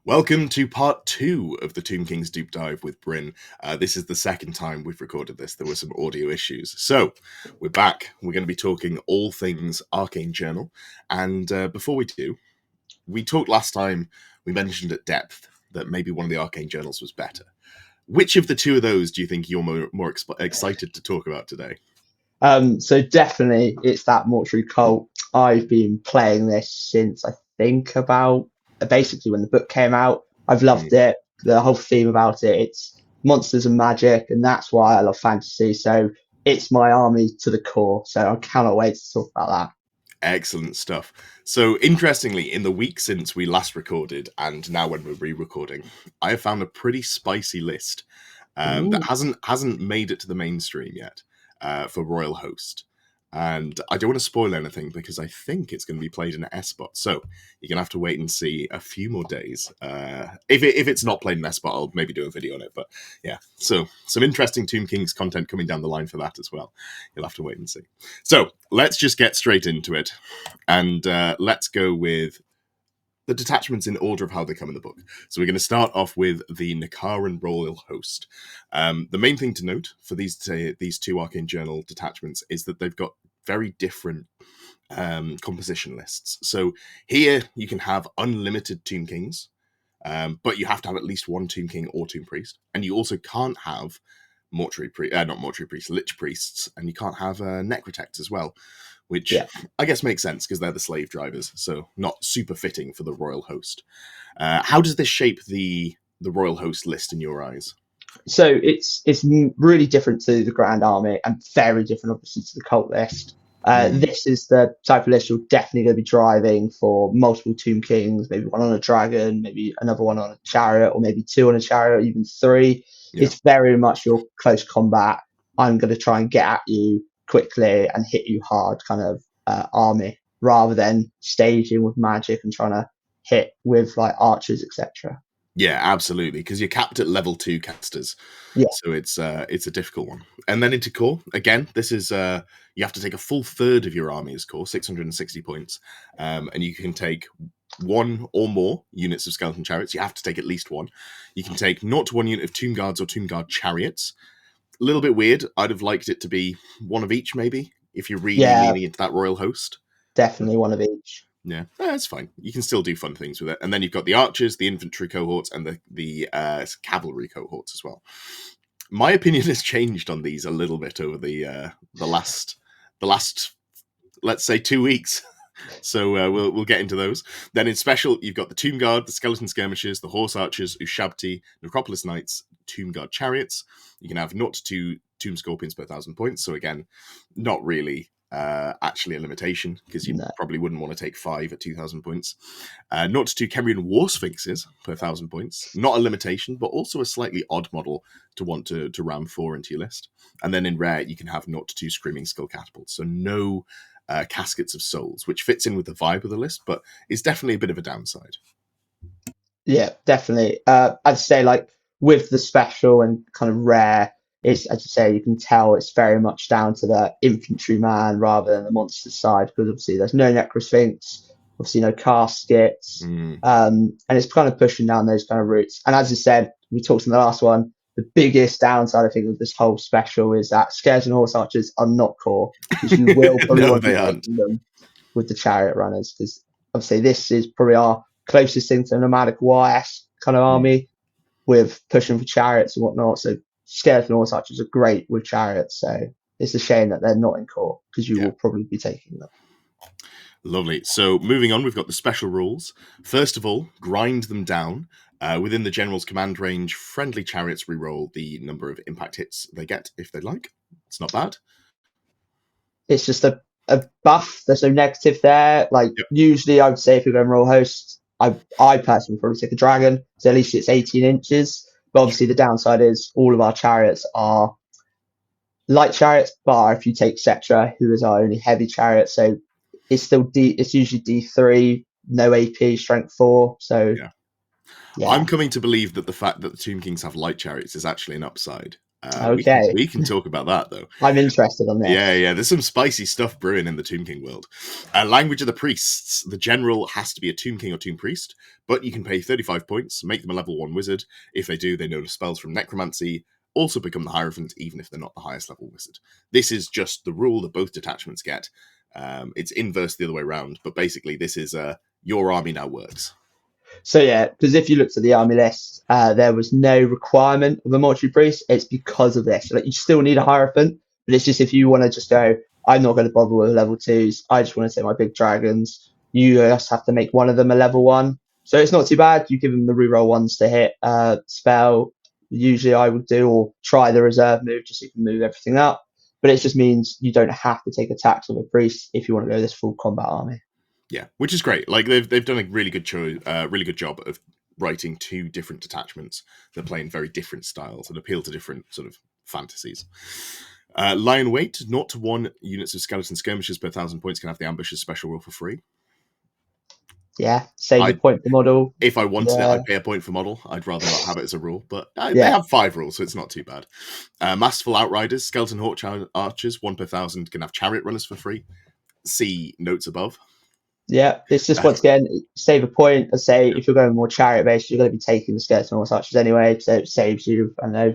Welcome to part 2 of the Tomb King's Deep Dive with Bryn. This is the second time we've recorded this. There were some audio issues. So, we're back. We're going to be talking all things Arcane Journal. And before we do, we talked last time, we mentioned at depth that maybe one of the Arcane Journals was better. Which of the two of those do you think you're more excited to talk about today? So definitely it's that Mortuary Cult. I've been playing this since I think about basically when the book came out. I've loved it. The whole theme about it, it's monsters and magic, and that's why I love fantasy. So it's my army to the core. So I cannot wait to talk about that. Excellent stuff. So, interestingly, in the week since we last recorded, and now when we're re-recording, I have found a pretty spicy list that hasn't made it to the mainstream yet for Royal Host. And I don't want to spoil anything because I think it's going to be played in S-Bot. So you're going to have to wait and see a few more days. If it's not played in S-Bot, I'll maybe do a video on it. But yeah, so some interesting Tomb Kings content coming down the line for that as well. You'll have to wait and see. So let's just get straight into it. And let's go with the detachments in order of how they come in the book. So we're going to start off with the Nehekharan Royal Host. The main thing to note for these two Arcane Journal detachments is that they've got very different composition lists. So here you can have unlimited Tomb Kings, but you have to have at least one Tomb King or Tomb Priest. And you also can't have Lich Priests, and you can't have Necrotect as well, which I guess makes sense because they're the slave drivers, so not super fitting for the Royal Host. How does this shape the Royal Host list in your eyes? So it's really different to the Grand Army and very different, obviously, to the Cult list. This is the type of list you're definitely going to be driving for multiple Tomb Kings, maybe one on a dragon, maybe another one on a chariot, or maybe two on a chariot, even three. Yeah. It's very much your close combat. I'm going to try and get at you quickly and hit you hard kind of army, rather than staging with magic and trying to hit with like archers, etc. Yeah, absolutely, because you're capped at level 2 casters. Yeah. So it's a difficult one. And then into core, again, this is you have to take a full third of your army as core, 660 points. And you can take one or more units of skeleton chariots. You have to take at least one. You can take 0 to 1 unit of tomb guards or tomb guard chariots. A little bit weird. I'd have liked it to be one of each, maybe, if you're really leaning into that Royal Host. Definitely one of each. Yeah, that's fine. You can still do fun things with it. And then you've got the archers, the infantry cohorts, and the cavalry cohorts as well. My opinion has changed on these a little bit over the last let's say 2 weeks. So we'll get into those. Then in special, you've got the Tomb Guard, the Skeleton Skirmishers, the Horse Archers, Ushabti, Necropolis Knights, Tomb Guard Chariots. You can have 0 to 2 Tomb Scorpions per 1,000 points. So again, not really actually a limitation, because you probably wouldn't want to take 5 at 2,000 points. 0 to 2 Kemrian War Sphinxes per 1,000 points. Not a limitation, but also a slightly odd model to want to ram 4 into your list. And then in rare, you can have 0 to 2 Screaming Skull Catapults. So no Caskets of Souls, which fits in with the vibe of the list, but is definitely a bit of a downside. Yeah, definitely. I'd say like with the special and kind of rare, it's, as you say, you can tell it's very much down to the infantryman rather than the monster side, because obviously there's no Necrosphinx, obviously no caskets, and it's kind of pushing down those kind of routes. And as you said, we talked in the last one, the biggest downside, I think, of this whole special is that Skeleton Horse Archers are not core, because you will probably want to be them with the Chariot Runners, because obviously this is probably our closest thing to a nomadic war-esque kind of army with pushing for chariots and whatnot. So Skeleton Horse Archers are great with chariots, so it's a shame that they're not in core, because you will probably be taking them. Lovely. So moving on, we've got the special rules. First of all, grind them down. Within the general's command range, friendly chariots reroll the number of impact hits they get if they like. It's not bad. It's just a buff. There's no negative there. Like usually I would say if you're going Royal Host, I personally probably take a dragon, so at least it's 18 inches. But obviously the downside is all of our chariots are light chariots, bar if you take Settra, who is our only heavy chariot. So it's still it's usually D3, no AP, strength 4. So yeah. I'm coming to believe that the fact that the Tomb Kings have light chariots is actually an upside. Okay. We can talk about that though. I'm interested on this. Yeah, there's some spicy stuff brewing in the Tomb King world. Language of the priests. The general has to be a Tomb King or Tomb Priest, but you can pay 35 points, make them a level 1 wizard. If they do, they know the spells from Necromancy, also become the Hierophant, even if they're not the highest level wizard. This is just the rule that both detachments get. It's inverse the other way around, but basically this is your army now works. So yeah, because if you looked at the army list, there was no requirement of a mortuary priest. It's because of this. Like, you still need a hierophant, but it's just if you want to just go, I'm not going to bother with level 2s. I just want to take my big dragons. You just have to make one of them a level 1. So it's not too bad. You give them the reroll ones to hit spell. Usually I would do, or try the reserve move just so you can move everything up. But it just means you don't have to take attacks with a priest if you want to go this full combat army. Yeah, which is great. Like they've done a really good job of writing 2 different detachments. They're playing very different styles and appeal to different sort of fantasies. Lion weight, 0 to 1 units of skeleton skirmishers per 1,000 points can have the ambushes special roll for free. Yeah, save a point per model. If I wanted it, I'd pay a point for model. I'd rather not have it as a rule, but they have 5 rules, so it's not too bad. Masterful Outriders, Skeleton Hawk Archers, 1 per 1,000 can have Chariot Runners for free. See notes above. Yeah, it's just once again, save a point. I say if you're going more chariot based, you're going to be taking the skeleton horse archers anyway, so it saves you, I don't know,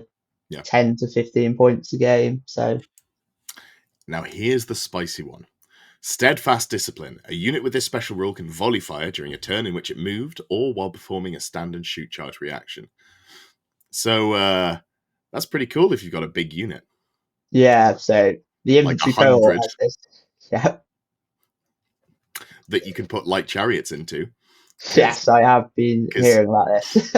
10 to 15 points a game. So now here's the spicy one. Steadfast Discipline. A unit with this special rule can volley fire during a turn in which it moved or while performing a stand and shoot charge reaction. So that's pretty cool if you've got a big unit. Yeah, so the infantry cohort has this. Yeah. That you can put light chariots into. Yes, I have been hearing about this.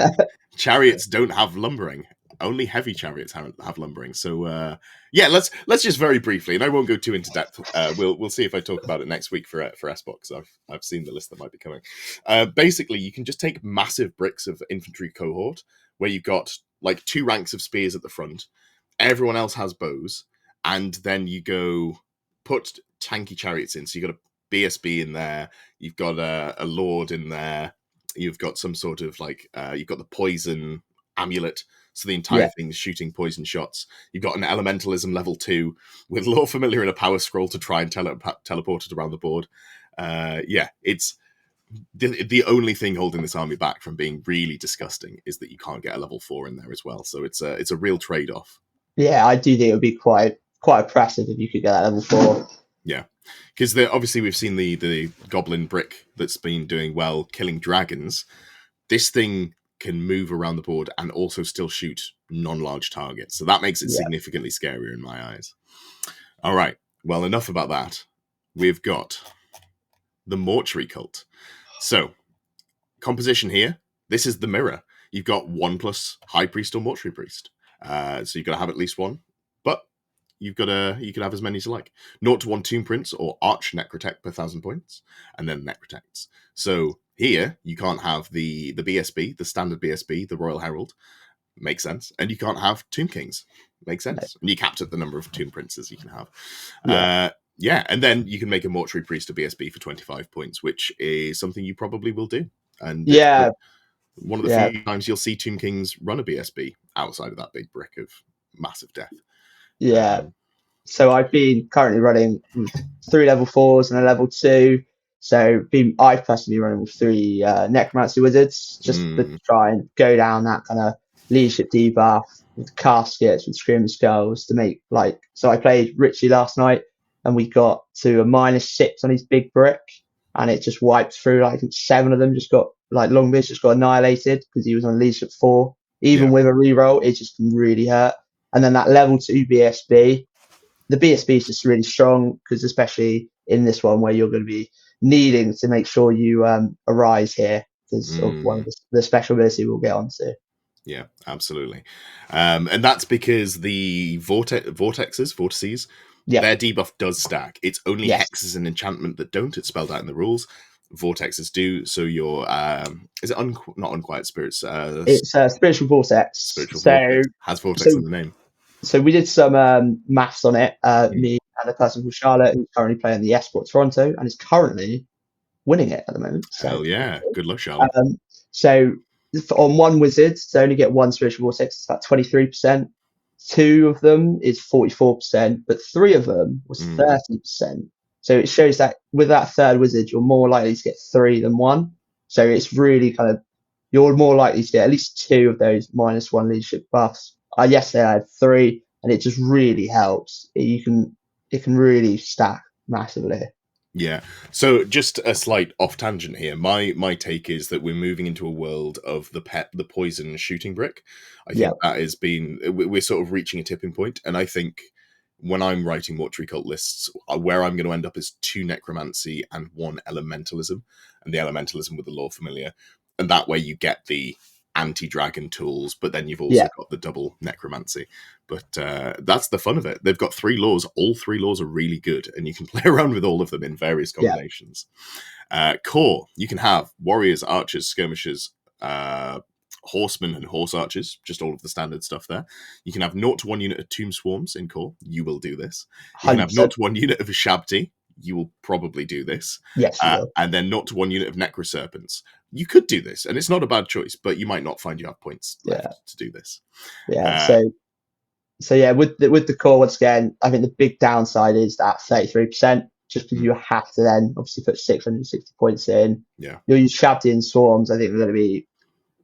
Chariots don't have lumbering. Only heavy chariots have lumbering. So let's just very briefly, and I won't go too into depth. We'll see if I talk about it next week for S-Box. I've seen the list that might be coming. Basically, you can just take massive bricks of infantry cohort where you've got like 2 ranks of spears at the front. Everyone else has bows, and then you go put tanky chariots in. So you've got a BSB in there. You've got a lord in there. You've got some sort of like you've got the poison amulet. So the entire thing is shooting poison shots. You've got an elementalism level 2 with Lore Familiar and a power scroll to try and teleport it around the board. It's the only thing holding this army back from being really disgusting is that you can't get a level 4 in there as well. So it's a real trade-off. Yeah, I do think it would be quite oppressive if you could get that level 4. Yeah, because obviously we've seen the goblin brick that's been doing well killing dragons. This thing can move around the board and also still shoot non-large targets. So that makes it significantly scarier in my eyes. All right, well, enough about that. We've got the Mortuary Cult. So, composition here, this is the mirror. You've got 1+ High Priest or Mortuary Priest. So you've got to have at least one, but you can have as many as you like. 0 to 1 Tomb Prince or Arch Necrotect per 1,000 points, and then Necrotects. So here, you can't have the BSB, the standard BSB, the Royal Herald. Makes sense. And you can't have Tomb Kings. Makes sense. And you capped at the number of Tomb Princes you can have. And then you can make a Mortuary Priest a BSB for 25 points, which is something you probably will do. And one of the few times you'll see Tomb Kings run a BSB outside of that big brick of massive death. Yeah. So I've been currently running 3 level 4s and a level 2. So I've personally running with 3 Necromancy Wizards just to try and go down that kind of leadership debuff with caskets, with Screaming Skulls to make so I played Richie last night and we got to a -6 on his big brick and it just wiped through. I think 7 of them just got Longbeard just got annihilated because he was on leadership 4. Even with a reroll, it just can really hurt. And then that level 2 BSB, the BSB is just really strong because especially in this one where you're going to be needing to make sure you arise here because of one of the special ability we'll get onto. Yeah, absolutely. And that's because the vortices, their debuff does stack. It's only hexes and enchantment that don't. It's spelled out in the rules. Vortexes do. So your is it not Unquiet Spirits? It's Spiritual Vortex. Spiritual Vortex has Vortex in the name. So we did some maths on it. Me and a person called Charlotte, who's currently playing the Esport Toronto and is currently winning it at the moment. So, hell yeah. Good luck, Charlotte. So on one wizard to only get 1 Spiritual Vortex, it's about 23%. 2 of them is 44%, but 3 of them was 30%. So it shows that with that third wizard, you're more likely to get 3 than 1. So it's really kind of, you're more likely to get at least 2 of those -1 leadership buffs. Yesterday I had 3, and it just really helps. It can really stack massively. Yeah. So just a slight off tangent here. My take is that we're moving into a world of the poison shooting brick. I think that has been, we're sort of reaching a tipping point, and I think when I'm writing Mortuary Cult lists, where I'm going to end up is 2 necromancy and 1 elementalism, and the elementalism with the lore familiar, and that way you get the anti-dragon tools, but then you've also got the double necromancy. But that's the fun of it. They've got 3 laws. All 3 laws are really good, and you can play around with all of them in various combinations. Core, you can have warriors, archers, skirmishers, horsemen, and horse archers, just all of the standard stuff there. You can have 0-1 unit of tomb swarms in core. You will do this. You can have 0-1 unit of Ushabti. You will probably do this. Yes, you will. And then 0-1 unit of necroserpents. You could do this, and it's not a bad choice, but you might not find you have points left to do this. So yeah, with the core, once again, I think the big downside is that 33%, just because you have to then obviously put 660 points in. Yeah. You'll use Ushabti and swarms. I think they're going to be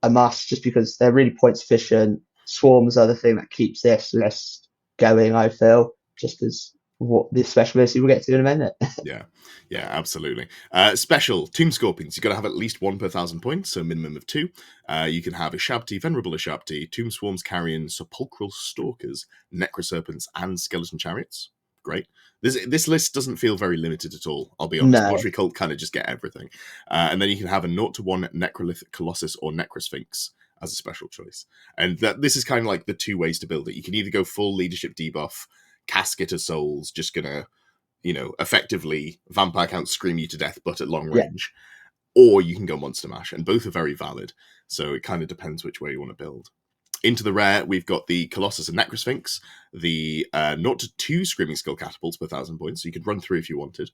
a must, just because they're really points efficient. Swarms are the thing that keeps this list going, I feel, just as what the special ability we'll get to in a minute. Yeah, absolutely. Special tomb scorpions, you've got to have at least 1 per 1,000 points, so minimum of 2. You can have Ushabti, venerable Ushabti, tomb swarms, carrion, sepulchral stalkers, necroserpents, and skeleton chariots. Great. This list doesn't feel very limited at all, I'll be honest. Mortuary Cult kind of just get everything. And then you can have a 0-1 necrolith colossus or necrosphinx as a special choice. And this is kind of like the 2 ways to build it. You can either go full leadership debuff, Casket of Souls, just gonna, effectively vampire count scream you to death, but at long range. Or you can go monster mash, and both are very valid. So it kind of depends which way you want to build. Into the rare, we've got the Colossus and Necrosphinx, the 0-2 Screaming Skull Catapults per 1,000 points, so you could run through if you wanted,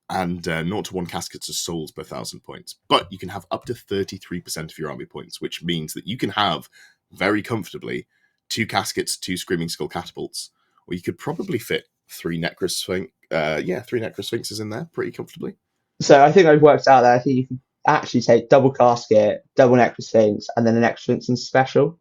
and 0-1 Caskets of Souls per 1,000 points. But you can have up to 33% of your army points, which means that you can have, very comfortably, 2 Caskets, 2 Screaming Skull Catapults, or you could probably fit 3 Necrosphinx. 3 Necrosphinxes in there pretty comfortably. So I think I've worked out that I think you can actually take double Casket, double Necrosphinx, and then a Necrosphinx and special.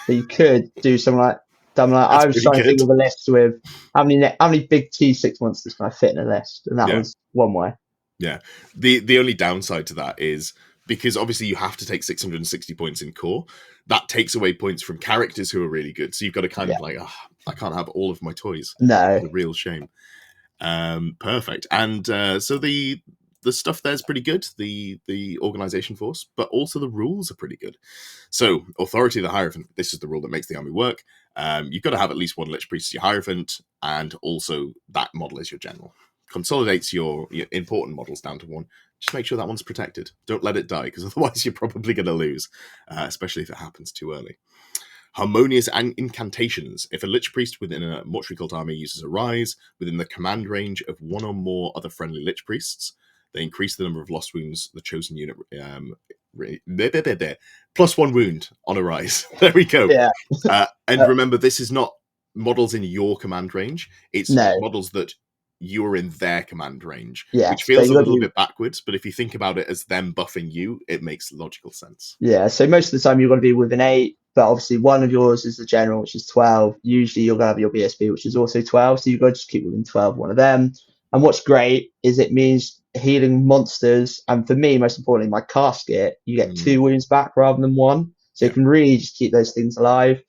So you could do something like I was trying to think of a list with how many big T6 monsters can I fit in a list, and that was one way. Yeah. The only downside to that is, because obviously you have to take 660 points in core, that takes away points from characters who are really good. So you've got to kind of I can't have all of my toys. No. It's a real shame. Perfect. And so the stuff there's pretty good, the organization force, but also the rules are pretty good. So authority of the Hierophant, this is the rule that makes the army work. You've got to have at least 1 Lich Priest as your Hierophant, and also that model is your general. Consolidates your important models down to 1. Just make sure that one's protected. Don't let it die, because otherwise you're probably going to lose, especially if it happens too early. Harmonious incantations. If a Lich Priest within a Mortuary Cult army uses a rise within the command range of 1 or more other friendly Lich Priests, they increase the number of lost wounds the chosen unit plus 1 wound on a rise. There we go. And remember, this is not models in your command range. It's models that you're in their command range, which feels a little bit backwards, but if you think about it as them buffing you, it makes logical sense. Yeah, so most of the time you're going to be within 8, but obviously one of yours is the general, which is 12. Usually you're going to have your BSB, which is also 12, so you've got to just keep within 12, one of them. And what's great is it means healing monsters, and for me, most importantly, my Casket, you get 2 wounds back rather than 1, so you can really just keep those things alive.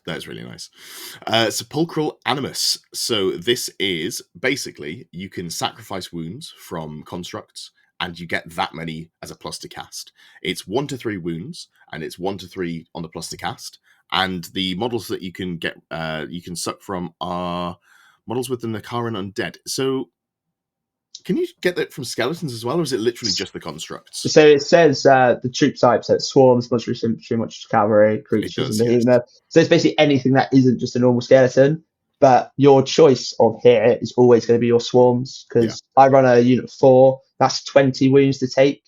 That is really nice. Sepulchral Animus. So this is basically, you can sacrifice wounds from constructs, and you get that many as a plus to cast. It's 1-3 wounds, and it's 1-3 on the plus to cast. And the models that you can get, you can suck from are models with the Nehekharan undead. So can you get that from skeletons as well, or is it literally just the constructs? So it says the troop types, so it's swarms, monster infantry, monster cavalry, creatures, and behemoth. So it's basically anything that isn't just a normal skeleton. But your choice of here is always going to be your swarms, because I run a unit 4. That's 20 wounds to take,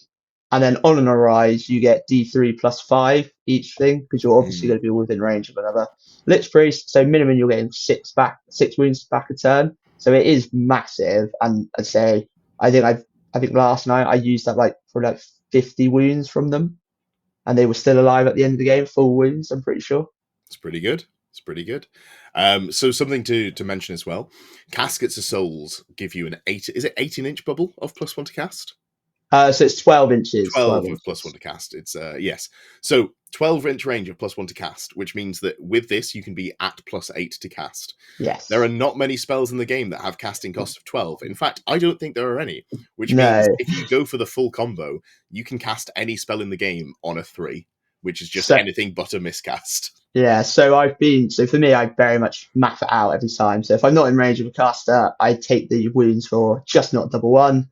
And then on an arise, you get D3 plus 5 each thing, because you're obviously going to be within range of another Lich Priest. So minimum, you're getting 6 wounds back a turn. So it is massive. And I'd say, I think last night I used that for 50 wounds from them, and they were still alive at the end of the game, full wounds, I'm pretty sure. It's pretty good. It's pretty good. So something to mention as well. Caskets of Souls give you an 18-inch bubble of +1 to cast? So it's 12 inches. 12 of +1 to cast. It's yes. So 12-inch range of +1 to cast, which means that with this you can be at +8 to cast. Yes. There are not many spells in the game that have casting cost of 12. In fact, I don't think there are any. Which means if you go for the full combo, you can cast any spell in the game on a 3, which is just anything but a miscast. Yeah, so for me, I very much map it out every time. So if I'm not in range of a caster, I take the wounds for just not double 1.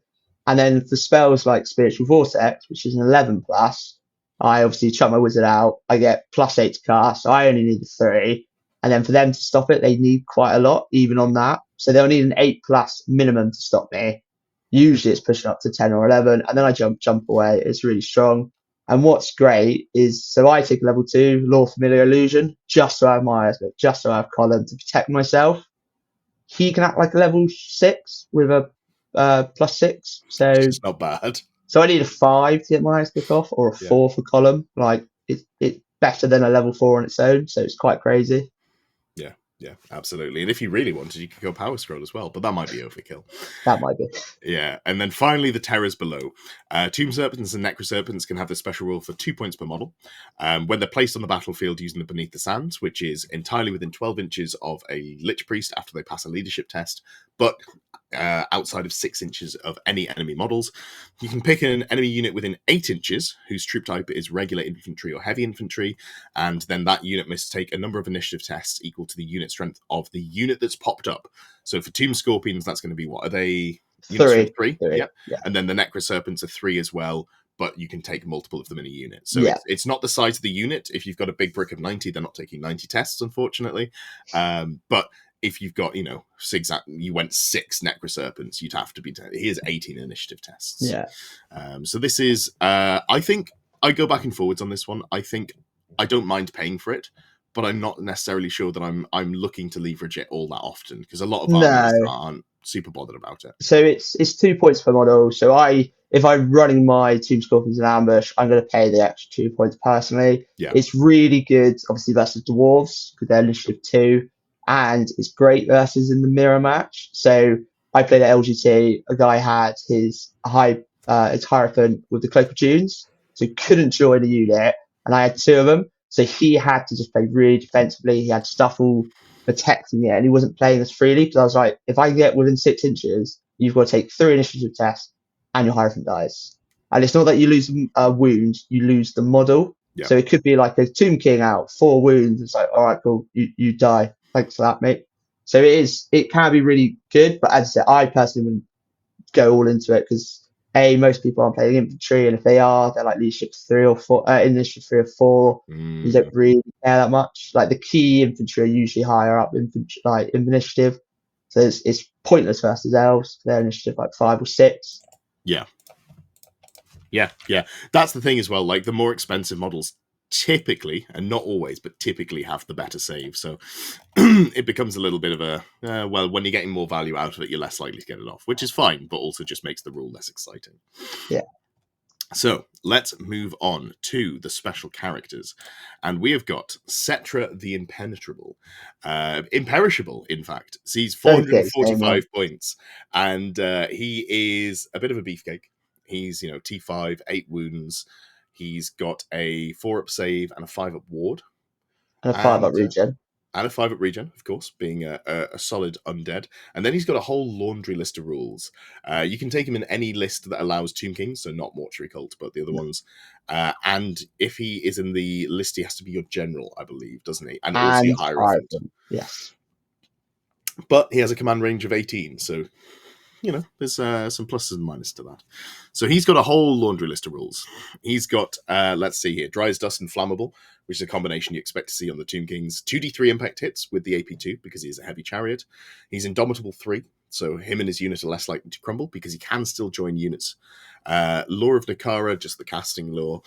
And then for spells like Spiritual Vortex, which is an 11 plus, I obviously chuck my wizard out. I get +8 to cast. So I only need a 3. And then for them to stop it, they need quite a lot, even on that. So they'll need an 8 plus minimum to stop me. Usually it's pushing up to 10 or 11. And then I jump away. It's really strong. And what's great is, so I take level 2, Law Familiar Illusion, just so I have my eyes, but just so I have Colin to protect myself. He can act like a level 6 with a +6. So it's not bad. So I need a 5 to get my eyes click off, or a 4 for Column. It's better than a level 4 on its own, so it's quite crazy. Yeah, absolutely. And if you really wanted, you could go Power Scroll as well, but that might be overkill. That might be. Yeah, and then finally, the Terrors below. Tomb Serpents and Necroserpents can have the special rule for 2 points per model. When they're placed on the battlefield using the Beneath the Sands, which is entirely within 12 inches of a Lich Priest after they pass a leadership test, but outside of 6 inches of any enemy models. You can pick an enemy unit within 8 inches, whose troop type is regular infantry or heavy infantry, and then that unit must take a number of initiative tests equal to the unit strength of the unit that's popped up. So for Tomb Scorpions, that's going to be, what are they? 3. Yeah. And then the Necroserpents are 3 as well, but you can take multiple of them in a unit. So it's not the size of the unit. If you've got a big brick of 90, they're not taking 90 tests, unfortunately. But if you've got, you went 6 Necroserpents, you'd have to be, here's 18 initiative tests. Yeah. So this is, I think I go back and forwards on this one. I think I don't mind paying for it, but I'm not necessarily sure that I'm looking to leverage it all that often, because a lot of armies aren't super bothered about it. So it's 2 points per model. So if I'm running my Tomb Scorpions in ambush, I'm going to pay the extra 2 points personally. Yeah. It's really good, obviously, versus dwarves, because they're initiative 2. And it's great versus in the mirror match. So I played at LGT. A guy had his Hierophant with the Cloak of Tunes, so he couldn't join the unit, and I had 2 of them. So he had to just play really defensively. He had stuff all protecting it, and he wasn't playing as freely, because I was like, if I can get within 6 inches, you've got to take 3 initiative tests, and your Hierophant dies. And it's not that you lose wounds, you lose the model. Yeah. So it could be like a Tomb King out, 4 wounds. It's like, all right, cool, you die. Thanks for that, mate. So it can be really good, but as I said, I personally wouldn't go all into it, because most people aren't playing infantry, and if they are, they're like leadership 3 or 4, initiative 3 or 4. You don't really care that much. Like the key infantry are usually higher up infantry, like in initiative, so it's pointless versus elves. They're initiative like 5 or 6. Yeah. That's the thing as well. Like the more expensive models typically, and not always, but typically have the better save. So it becomes a little bit of a, when you're getting more value out of it, you're less likely to get it off, which is fine, but also just makes the rule less exciting. Yeah. So let's move on to the special characters. And we have got Settra the Imperishable. Imperishable, in fact. Sees 445 points. And he is a bit of a beefcake. He's, T5, 8 wounds. He's got a 4-up save and a 5-up ward. And a 5-up regen. And a 5-up regen, of course, being a solid undead. And then he's got a whole laundry list of rules. You can take him in any list that allows Tomb Kings, so not Mortuary Cult, but the other ones. And if he is in the list, he has to be your general, I believe, doesn't he? And also your Hierophant. Yes. But he has a command range of 18, so there's some pluses and minuses to that. So he's got a whole laundry list of rules. He's got, let's see here, Dry as Dust and Flammable, which is a combination you expect to see on the Tomb Kings. 2d3 impact hits with the AP2 because he is a heavy chariot. He's Indomitable 3 so him and his unit are less likely to crumble because he can still join units. Law of Nehekharan, just the casting law.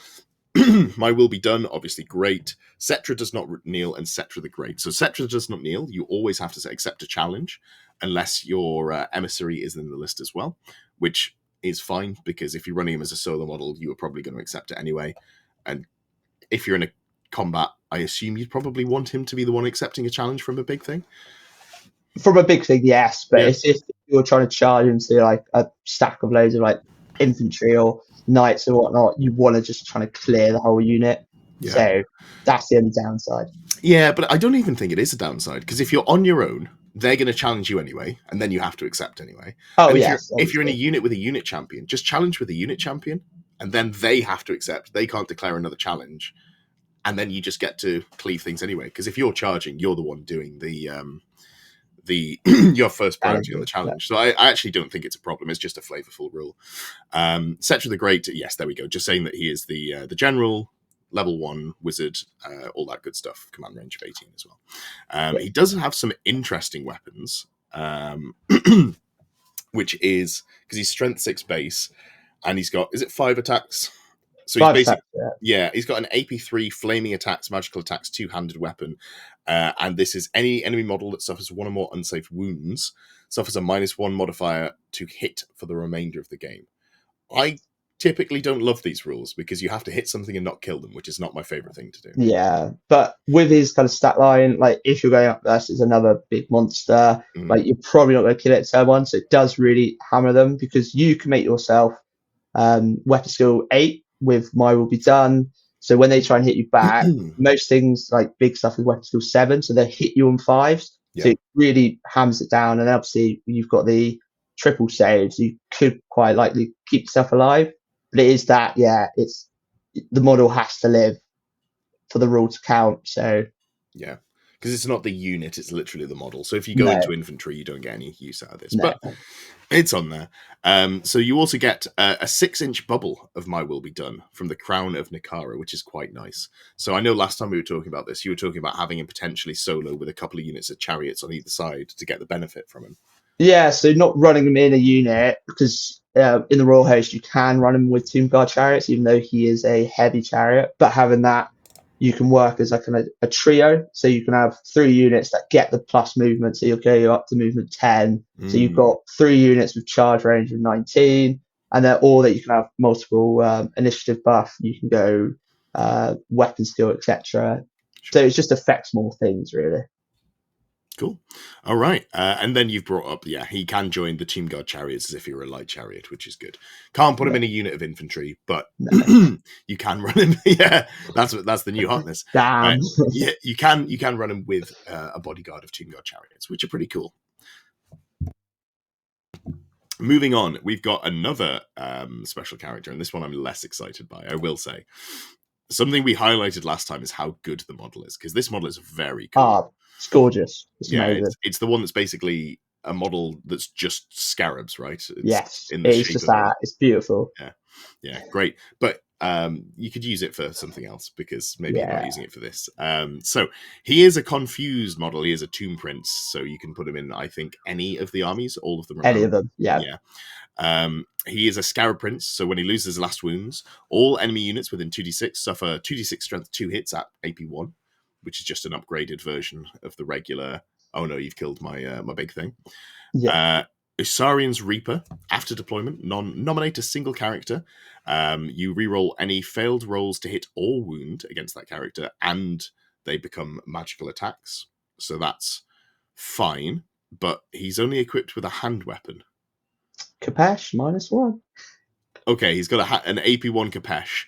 My Will Be Done, obviously great. Settra Does Not Kneel and Settra the Great. So Settra Does Not Kneel, you always have to accept a challenge unless your Emissary is in the list as well, which is fine because if you're running him as a solo model, you are probably going to accept it anyway. And if you're in a combat, I assume you'd probably want him to be the one accepting a challenge from a big thing. From a big thing, yes, but it's if you're trying to charge into like a stack of loads of like infantry or knights or whatnot, you want to just try to clear the whole unit. Yeah. So that's the only downside. Yeah, but I don't even think it is a downside because if you're on your own, they're going to challenge you anyway, and then you have to accept anyway. Oh, and yes. If you're in a unit with a unit champion, just challenge with a unit champion, and then they have to accept. They can't declare another challenge, and then you just get to cleave things anyway. Because if you're charging, you're the one doing the your first priority on the challenge. So I actually don't think it's a problem. It's just a flavorful rule. Settra the Great, yes, there we go. Just saying that he is the general, level 1 wizard, all that good stuff. Command range of 18 as well. He does have some interesting weapons, which is because he's strength 6 base, and he's got, is it 5 attacks? So he's basically, he's got an AP3 flaming attacks, magical attacks, 2-handed weapon. And this is any enemy model that suffers 1 or more unsafe wounds, suffers a -1 modifier to hit for the remainder of the game. I typically don't love these rules because you have to hit something and not kill them, which is not my favorite thing to do. Yeah, but with his kind of stat line, like if you're going up versus another big monster, like you're probably not going to kill it turn 1, so it does really hammer them because you can make yourself weapon skill 8 with My Will Be Done. So when they try and hit you back, most things like big stuff is weapon skill 7, so they hit you on 5s. So it really hammers it down, and obviously you've got the triple saves. You could quite likely keep yourself alive, but it is that it's the model has to live for the rule to count. So yeah, because it's not the unit, it's literally the model. So if you go into infantry, you don't get any use out of this, but it's on there. So you also get a 6-inch bubble of My Will Be Done from the Crown of Nehekharan, which is quite nice. So I know last time we were talking about this, you were talking about having him potentially solo with a couple of units of chariots on either side to get the benefit from him. Yeah, so not running him in a unit because in the Royal Host you can run him with Tomb Guard chariots, even though he is a heavy chariot. But having that, you can work as like a trio. So you can have 3 units that get the plus movement. So you'll go up to movement 10. So you've got 3 units with charge range of 19, and they're all that you can have multiple initiative buff. You can go weapon skill, etc. So it just affects more things, really. Cool. All right. And then you've brought up, he can join the Tomb Guard chariots as if you're a light chariot, which is good. Can't put him in a unit of infantry, but you can run him. That's the new hotness. Damn. Yeah, you can run him with a bodyguard of Tomb Guard chariots, which are pretty cool. Moving on, we've got another special character, and this one I'm less excited by, I will say. Something we highlighted last time is how good the model is, because this model is very cool. It's gorgeous. It's amazing. It's the one that's basically a model that's just scarabs, right? It's just that. It's beautiful. Yeah, great. But you could use it for something else because maybe you're not using it for this. So he is a confused model. He is a Tomb Prince, so you can put him in, I think, any of the armies, all of them. Any of them, yeah. He is a Scarab Prince, so when he loses his last wounds, all enemy units within 2d6 suffer 2d6 strength 2 hits at AP1, which is just an upgraded version of the regular, oh no, you've killed my my big thing. Usarian's Reaper, after deployment, nominate a single character. You reroll any failed rolls to hit or wound against that character, and they become magical attacks. So that's fine, but he's only equipped with a hand weapon. Kapesh, -1. Okay, he's got an AP1 Kapesh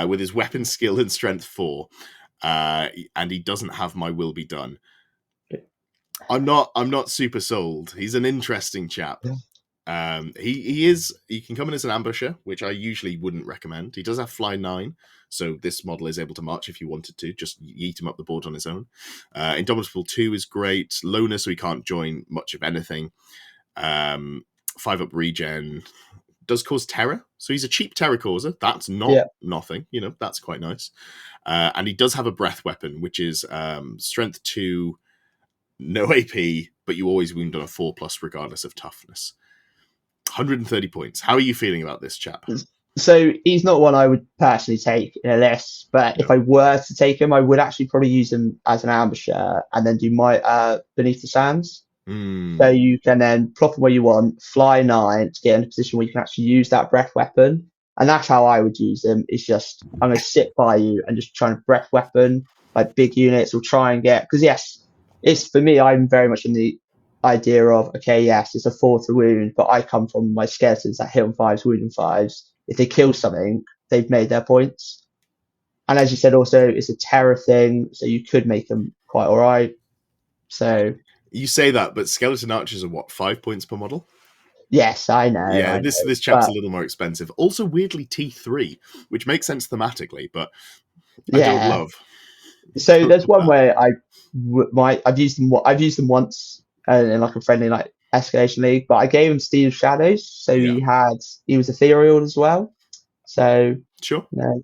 with his weapon skill and strength 4, and he doesn't have My Will Be Done. I'm not super sold. He's an interesting chap. He can come in as an ambusher, which I usually wouldn't recommend. He does have fly 9, so this model is able to march if you wanted to, just yeet him up the board on his own. Indomitable 2 is great. Loner, so he can't join much of anything. 5-up regen does cause terror, so he's a cheap terror causer. That's not nothing, that's quite nice. And he does have a breath weapon, which is strength 2, no AP, but you always wound on a 4+ regardless of toughness. 130 points. How are you feeling about this chap? So he's not one I would personally take in a list, but No. if I were to take him, I would actually probably use him as an ambusher and then do my Beneath the Sands. So you can then plop him where you want, fly 9 to get in a position where you can actually use that breath weapon. And that's how I would use him. It's just, I'm going to sit by you and just try and breath weapon, like big units, or try and get, because yes, it's for me, I'm very much in the idea of, okay, yes, it's a 4 to wound, but I come from my skeletons that hit on 5s, wound on 5s. If they kill something, they've made their points. And as you said, also, it's a terror thing, so you could make them quite all right. So you say that, but skeleton archers are what, 5 points per model? Yes, I know. Yeah, I this know, chap's a little more expensive. Also, weirdly T3, which makes sense thematically, but I don't love. So there's one way I've used them. I've used them once in like a friendly like escalation league, but I gave him Steed of Shadows, so he was ethereal as well. So sure, the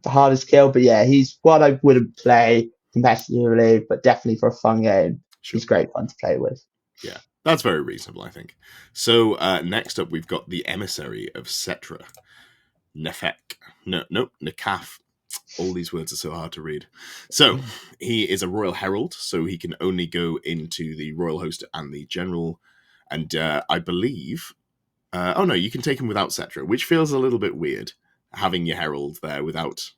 hardest kill, but yeah, he's one I wouldn't play competitively, but definitely for a fun game. Sure. He's great fun to play with. Yeah, that's very reasonable, I think. So next up, we've got the Emissary of Settra. Nekaph. All these words are so hard to read. So he is a royal herald, so he can only go into the royal host and the general. And I believe, oh no, you can take him without Settra, which feels a little bit weird, having your herald there without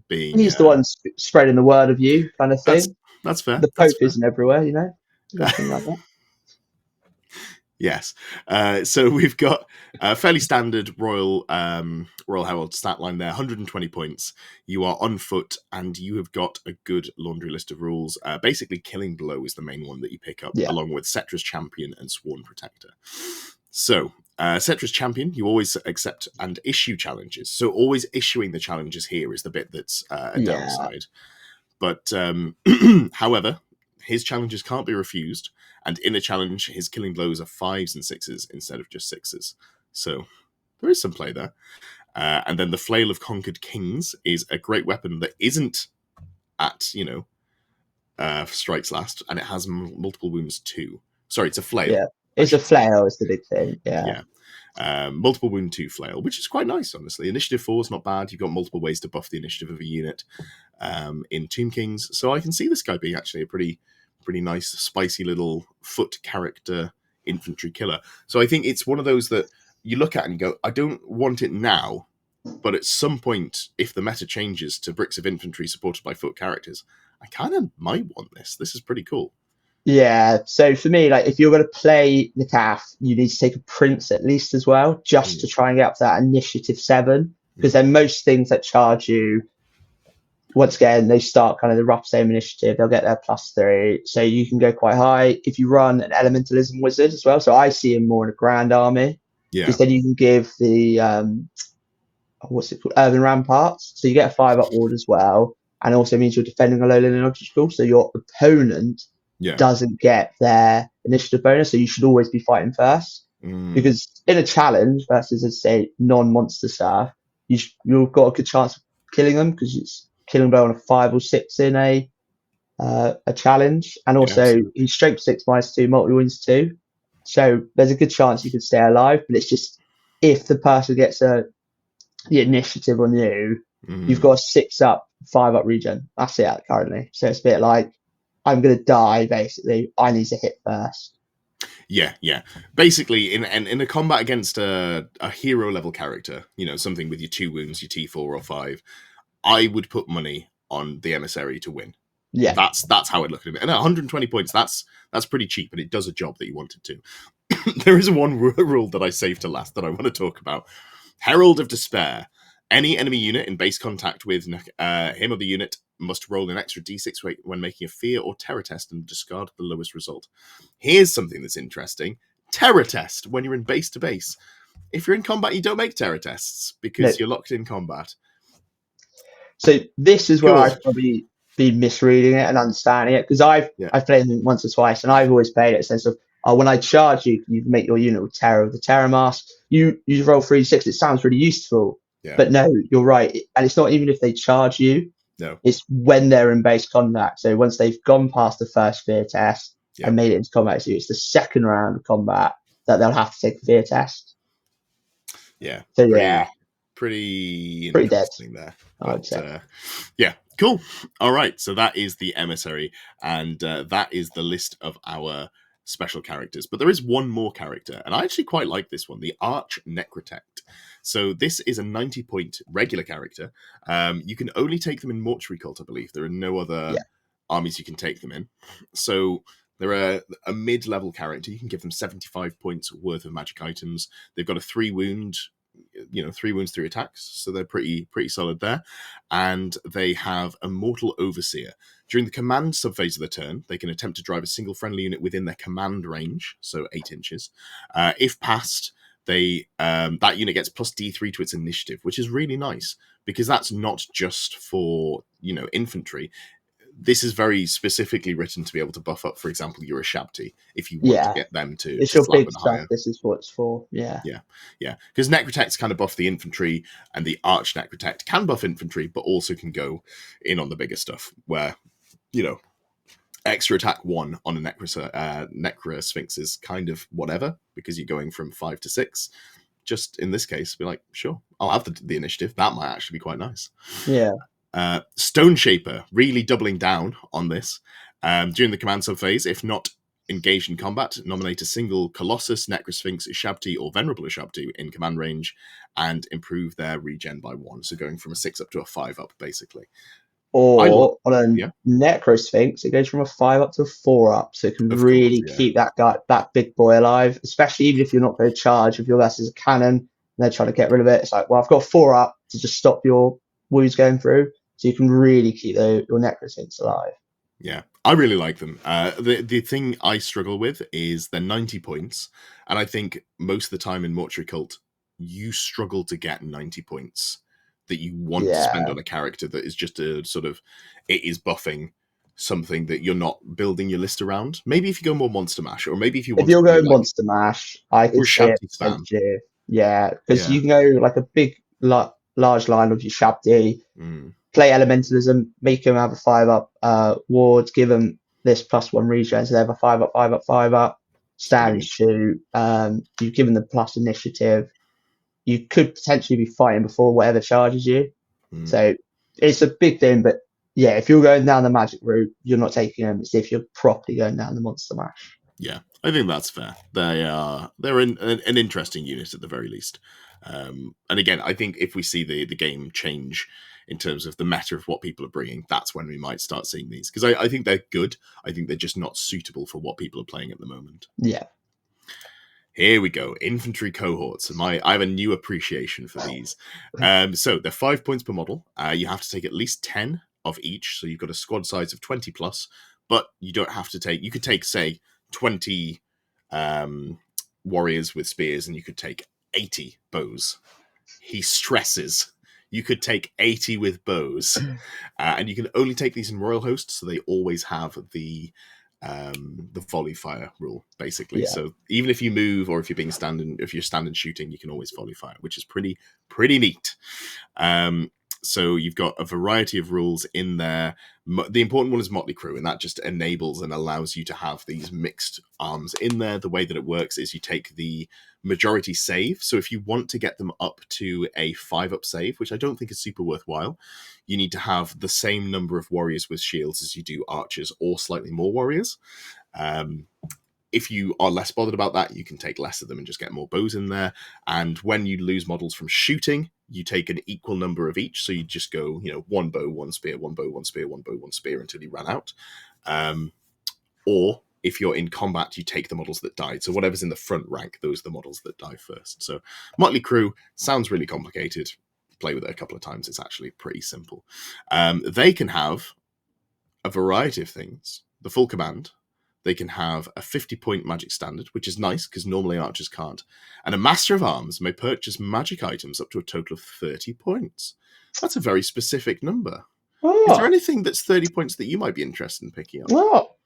being. He's the one spreading the word of you, kind of thing. That's fair. The Pope isn't everywhere, nothing like that. Yes. So we've got a fairly standard Royal Herald stat line there, 120 points. You are on foot, and you have got a good laundry list of rules. Basically, Killing Blow is the main one that you pick up, along with Settra's Champion and Sworn Protector. So, Settra's Champion, you always accept and issue challenges. So always issuing the challenges here is the bit that's a downside. But, however, his challenges can't be refused. And in a challenge, his killing blows are 5s and 6s instead of just 6s. So there is some play there. And then the Flail of Conquered Kings is a great weapon that isn't at, strikes last, and it has multiple wounds too. Sorry, it's a flail. Yeah, it's a flail is the big thing. Yeah. Multiple wound 2 flail, which is quite nice, honestly. Initiative 4 is not bad. You've got multiple ways to buff the initiative of a unit in Tomb Kings. So I can see this guy being actually a pretty nice, spicy little foot character infantry killer. So I think it's one of those that you look at and you go, I don't want it now, but at some point, if the meta changes to bricks of infantry supported by foot characters, I kind of might want this. This is pretty cool. Yeah, so for me, like if you're going to play Nekaph, you need to take a prince at least as well, just to try and get up to that initiative 7, because then most things that charge you, once again, they start kind of the rough same initiative. They'll get their +3, so you can go quite high. If you run an elementalism wizard as well, so I see him more in a grand army, because then you can give the what's it called, urban ramparts. So you get a 5 up ward as well, and also means you're defending a low lineage school, so your opponent doesn't get their initiative bonus. So you should always be fighting first, because in a challenge versus, let's say, non-monster stuff, you've got a good chance of killing them because it's killing blow on a 5 or 6 in a challenge, and also he's strength 6 -2, multi wounds 2. So there's a good chance you could stay alive, but it's just if the person gets the initiative on you, you've got a 6 up, 5 up regen. That's it currently. So it's a bit like, I'm going to die, basically. I need to hit first. Yeah. Basically, in a combat against a hero level character, something with your 2 wounds, your T4 or 5, I would put money on the Emissary to win. Yeah, that's how I'd look at it. And 120 points, that's pretty cheap, and it does a job that you want it to. There is one rule that I saved to last that I want to talk about. Herald of Despair. Any enemy unit in base contact with him or the unit must roll an extra d6 when making a fear or terror test and discard the lowest result. Here's something that's interesting. Terror test when you're in base to base. If you're in combat, you don't make terror tests because you're locked in combat. So this is where I've probably been misreading it and understanding it, because I've played it once or twice, and I've always played it in a sense of, when I charge you, you make your unit with terror, the terror mask. You roll 3d6. It sounds really useful. Yeah. But no, you're right. And it's not even if they charge you. No. It's when they're in base combat. So once they've gone past the first fear test and made it into combat, so it's the second round of combat that they'll have to take the fear test. Yeah. So pretty pretty dead, interesting there. I would say. Yeah, cool. All right, so that is the Emissary, and that is the list of our special characters. But there is one more character, and I actually quite like this one, the Arch Necrotect. So this is a 90-point regular character. You can only take them in Mortuary Cult, I believe. There are no other armies you can take them in. So they're a mid-level character. You can give them 75 points worth of magic items. They've got a 3 wound, 3 wounds, 3 attacks, so they're pretty solid there. And they have a Mortal Overseer. During the command subphase of the turn, they can attempt to drive a single friendly unit within their command range, so 8 inches. If passed, that unit gets plus D3 to its initiative, which is really nice, because that's not just for infantry. This is very specifically written to be able to buff up, for example, your Ushabti, if you want to get them to it's your slap big and stuff. higher. This is what it's for. Yeah. Because Necrotects kind of buff the infantry, and the Arch Necrotect can buff infantry, but also can go in on the bigger stuff, where extra attack 1 on a Necro Sphinx is kind of whatever, because you're going from 5 to 6. Just in this case, be like, sure, I'll have the initiative. That might actually be quite nice. Yeah. Stone Shaper, really doubling down on this. During the command subphase, if not engaged in combat, nominate a single Colossus, Necrosphinx, Ushabti, or Venerable Ushabti in command range and improve their regen by 1. So going from a 6 up to a 5 up, basically. Or on a Necrosphinx, it goes from a 5 up to a 4 up. So it can really keep that big boy alive, especially even if you're not going to charge. If your less is a cannon and they're trying to get rid of it, it's like, well, I've got 4 up to just stop your wounds going through. So you can really keep your Necrosphinx alive. Yeah, I really like them. The thing I struggle with is they're 90 points. And I think most of the time in Mortuary Cult, you struggle to get 90 points that you want to spend on a character that is just a sort of, it is buffing something that you're not building your list around. Maybe if you go more Monster Mash, or maybe if you want if you're to going Monster Mash, I can see it potentially. Yeah, because you can go like a big, large line of your Ushabti, play Elementalism, make them have a 5 up ward, give them this +1 regen, so they have a 5 up, 5 up, 5 up, stand and shoot. You've given them plus initiative. You could potentially be fighting before whatever charges you. So it's a big thing, but yeah, if you're going down the magic route, you're not taking them. It's if you're properly going down the Monster Mash. Yeah, I think that's fair. They're an interesting unit at the very least. And again, I think if we see the game change in terms of the meta of what people are bringing, that's when we might start seeing these. Because I think they're good. I think they're just not suitable for what people are playing at the moment. Yeah. Here we go. Infantry cohorts. I have a new appreciation for these. So they're 5 points per model. You have to take at least 10 of each. So you've got a squad size of 20 plus, but you don't have to take, you could take, say, 20 warriors with spears, and you could take 80 bows. He stresses. You could take 80 with bows. And you can only take these in royal hosts, so they always have the volley fire rule, basically. Yeah. So even if you move, or if you're standing shooting, you can always volley fire, which is pretty neat. So you've got a variety of rules in there. The important one is Motley Crew, and that just enables and allows you to have these mixed arms in there. The way that it works is you take the majority save. So if you want to get them up to a 5-up save, which I don't think is super worthwhile, you need to have the same number of warriors with shields as you do archers, or slightly more warriors. If you are less bothered about that, you can take less of them and just get more bows in there. And when you lose models from shooting, you take an equal number of each. So you just go, 1 bow, 1 spear, 1 bow, 1 spear, 1 bow, 1 spear until you run out. Or if you're in combat, you take the models that died. So whatever's in the front rank, those are the models that die first. So Motley Crew sounds really complicated. Play with it a couple of times. It's actually pretty simple. They can have a variety of things. The full command. They can have a 50-point magic standard, which is nice because normally archers can't. And a Master of Arms may purchase magic items up to a total of 30 points. That's a very specific number. Oh. Is there anything that's 30 points that you might be interested in picking up? Well,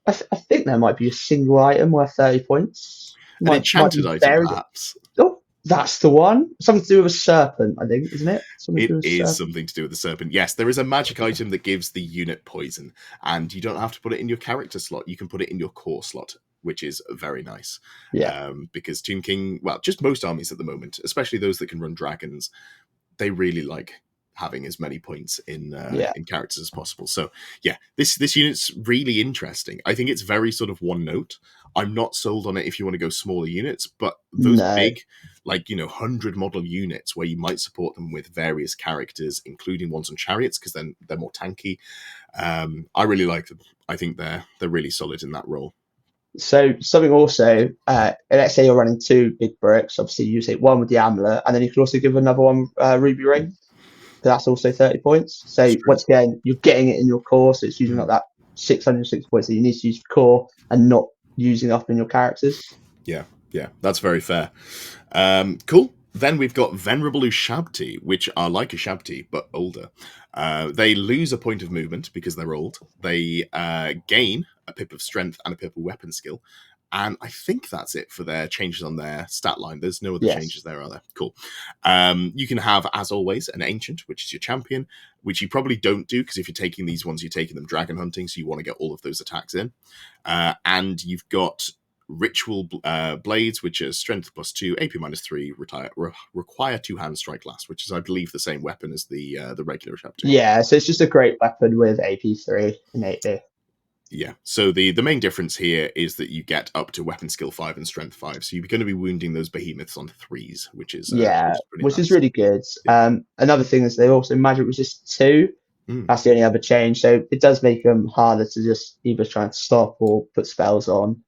I think there might be a single item worth 30 points. An enchanted item, perhaps. Oh, That's the one. Something to do with a serpent, I think, isn't it? Something to do It with a is serpent. something to do with the serpent. Yes, there is a magic item that gives the unit poison, and you don't have to put it in your character slot. You can put it in your core slot, which is very nice. Yeah, Because Tomb King, well, just most armies at the moment, especially those that can run dragons, they really like having as many points yeah, in characters as possible. So yeah, this unit's really interesting. I think it's very sort of one note. I'm not sold on it if you want to go smaller units, but those no. big, like 100 model units where you might support them with various characters, including ones on chariots, because then they're more tanky. I really like them. I think they're really solid in that role. So something also, let's say you're running two big bricks. Obviously, you take one with the amulet, and then you could also give another one ruby ring. That's also 30 points. It's So true. once again, you're getting it in your core, so it's using up that 660 points that you need to use for core and not using up in your characters. Yeah, that's very fair. Cool. Then we've got Venerable Ushabti, which are like Ushabti, but older. They lose a point of movement because they're old. They gain a pip of strength and a pip of weapon skill. And I think that's it for their changes on their stat line. There's no other changes Yes. there, are there? Cool. You can have, as always, an Ancient, which is your champion, which you probably don't do because if you're taking these ones, you're taking them dragon hunting, so you want to get all of those attacks in. And you've got Ritual blades, which are strength +2, AP -3, require 2-hand strike last, which is, I believe, the same weapon as the regular chapter. Yeah, so it's just a great weapon with AP3 innately. Yeah. So the main difference here is that you get up to weapon skill 5 and strength 5. So you're going to be wounding those behemoths on 3s, which is Yeah, pretty which is nice. really good. Yeah. Another thing is they also magic resist 2. That's the only other change. So it does make them harder to just either try and stop or put spells on,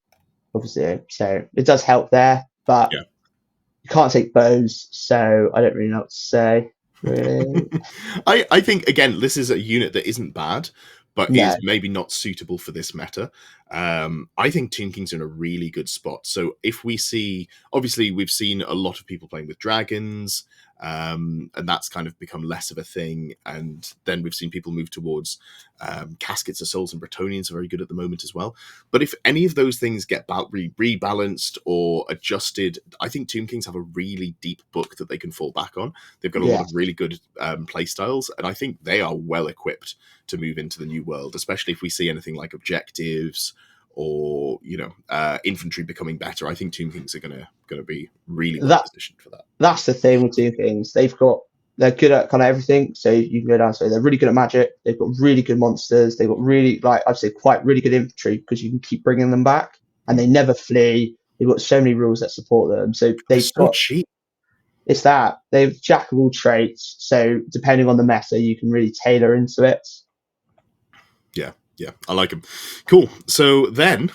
obviously. So it does help there, but Yeah. you can't take bows, so I don't really know what to say, really. I think, again, this is a unit that isn't bad, but No. is maybe not suitable for this meta. I think Tomb King's in a really good spot. So if we see, obviously, we've seen a lot of people playing with dragons, and that's kind of become less of a thing. And then we've seen people move towards Caskets of Souls, and Bretonians are very good at the moment as well. But if any of those things get rebalanced or adjusted, I think Tomb Kings have a really deep book that they can fall back on. They've got a lot Yeah. of really good play styles, and I think they are well equipped to move into the new world, especially if we see anything like objectives or infantry becoming better. I think Tomb Kings are gonna be really well That positioned for that. that's the thing with 2 Kings. They're good at kind of everything. So you can go down. So they're really good at magic. They've got really good monsters. They've got really, like I'd say, quite really good infantry because you can keep bringing them back and they never flee. They've got so many rules that support them. So They're they've so got cheap. it's that they've jack of all traits. So depending on the meta, you can really tailor into it. Yeah, I like them. Cool. So then,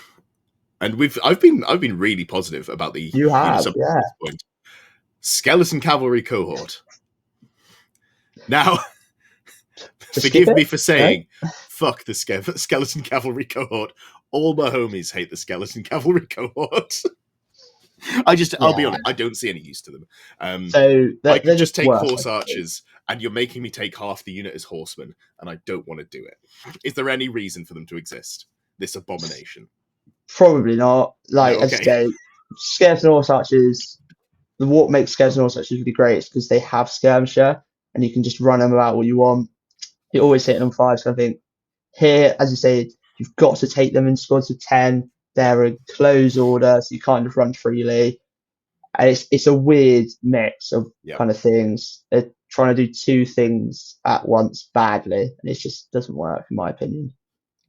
and I've been really positive about the You units have, up to yeah. this point. Skeleton Cavalry Cohort. Now, Just skip forgive it. me for No? saying, fuck the Skeleton Cavalry Cohort. All my homies hate the Skeleton Cavalry Cohort. I'll be Yeah. honest, I don't see any use to them. So I they're could just just take worse. horse archers, and you're making me take half the unit as horsemen, and I don't want to do it. Is there any reason for them to exist? This abomination. Probably not. No, Like as I okay. say, skeleton horse archers. What makes skeleton horse archers really great is because they have skirmisher and you can just run them about what you want. You're always hitting them 5. So I think here, as you say, you've got to take them in squads of 10. They're a close order, so you can't just run freely. And it's a weird mix of Yep. kind of things. They're trying to do 2 things at once badly, and it just doesn't work, in my opinion.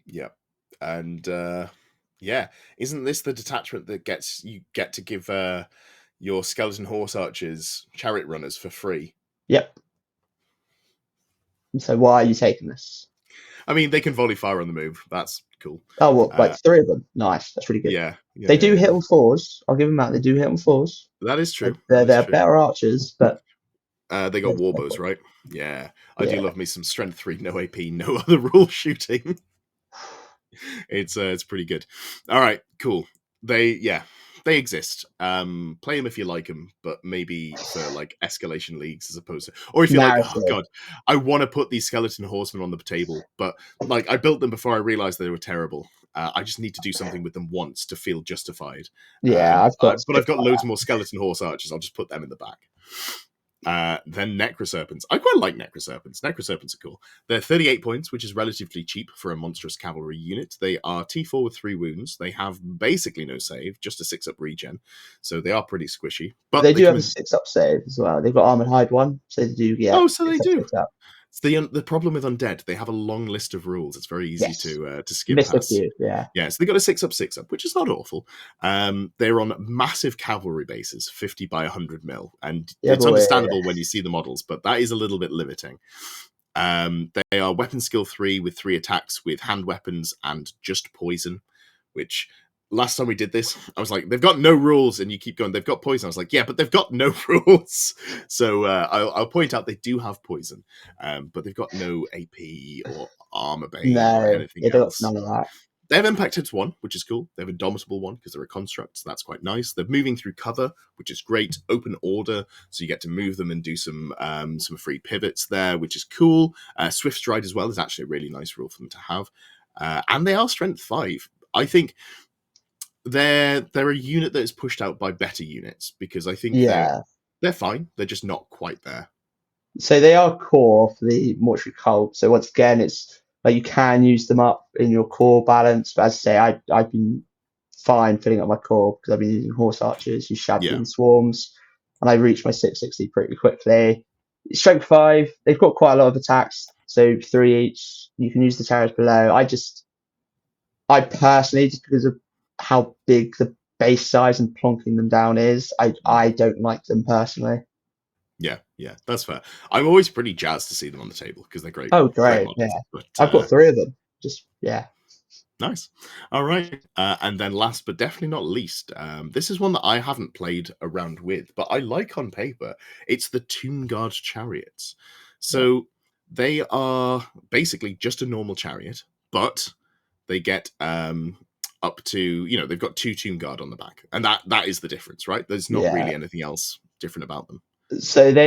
Yep. And yeah, isn't this the detachment that you get to give your skeleton horse archers chariot runners for free? Yep. So why are you taking this? I mean, they can volley fire on the move. That's cool. Oh, well, like 3 of them. Nice. That's really good. Yeah, They do hit yeah. on 4s. I'll give them that. They do hit on 4s. That is true. They're better archers, but They got warbows, right? Yeah. I do yeah. love me some strength 3, no AP, no other rule shooting. It's pretty good. All right, cool. they exist. Play them if you like them, but maybe for like escalation leagues as opposed to, or if you're like, oh Narrative. god, I want to put these skeleton horsemen on the table, but like I built them before I realized they were terrible. I just need to do something with them once to feel justified. Yeah, I've got But I've stuff got like loads more skeleton horse archers. I'll just put them in the back. Then Necroserpents. I quite like Necroserpents. Necroserpents are cool. They're 38 points, which is relatively cheap for a monstrous cavalry unit. They are T4 with 3 wounds. They have basically no save, just a 6-up regen. So they are pretty squishy. that. But They they do come have a in. 6-up save as well. They've got armored hide 1, so they do get Oh, so they 6-up, do. 6-up. It's the problem with undead. They have a long list of rules. It's very easy Yes. to skim Missed a past. few, yeah. Yeah, so they got a 6-up, which is not awful. They're on massive cavalry bases, 50 by 100 mil, and Yeah, it's boy, understandable when you see the models, but that is a little bit limiting. They are weapon skill 3 with 3 attacks with hand weapons and just poison, which last time we did this, I was like, they've got no rules, and you keep going, they've got poison. I was like, yeah, but they've got no rules. So I'll point out they do have poison, but they've got no AP or armor bane or no, anything they don't else. none of that. They have Impact Hits 1, which is cool. They have Indomitable 1 because they're a construct, so that's quite nice. They're moving through cover, which is great. Open order, so you get to move them and do some free pivots there, which is cool. Swift Stride as well is actually a really nice rule for them to have. And they are Strength 5. I think they're a unit that is pushed out by better units because I think they're fine. They're just not quite there. So they are core for the Mortuary Cult. So once again, it's like you can use them up in your core balance. But as I say, I've been fine filling up my core because I've been using horse archers, Ushabti and swarms, and I reached my 660 pretty quickly. Strength 5, they've got quite a lot of attacks, so 3 each. You can use the chariots below. I personally, just because of how big the base size and plonking them down is, I don't like them personally. Yeah, that's fair. I'm always pretty jazzed to see them on the table because they're great. Oh, Great great. models. Yeah. But, I've got 3 of them. Just, yeah. Nice. All right. And then last but definitely not least, this is one that I haven't played around with, but I like on paper. It's the Tomb Guard Chariots. So they are basically just a normal chariot, but they get up to, they've got 2 Tomb Guard on the back. And that is the difference, right? There's not really anything else different about them. So I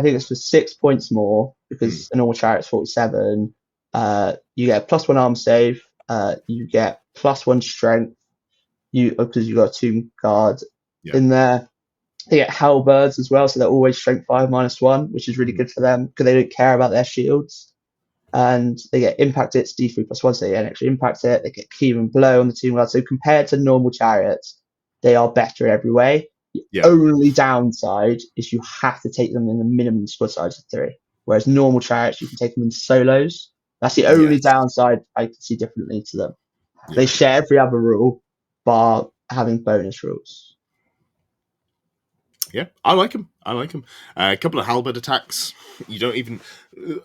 think it's for 6 points more because a normal chariot's 47. You get +1 arm save. You get +1 strength. Because you got a Tomb Guard in there. They get halberds as well, so they're always strength 5 -1, which is really good for them because they don't care about their shields. And they get impact hits D3+1, so they get an extra impact hit. They get cleave and blow on the Tomb Guard. So compared to normal chariots, they are better in every way. The only downside is you have to take them in the minimum squad size of 3. Whereas normal chariots, you can take them in solos. That's the only downside I can see differently to them. They share every other rule, bar having bonus rules. Yeah, I like them. A couple of halberd attacks. You don't even.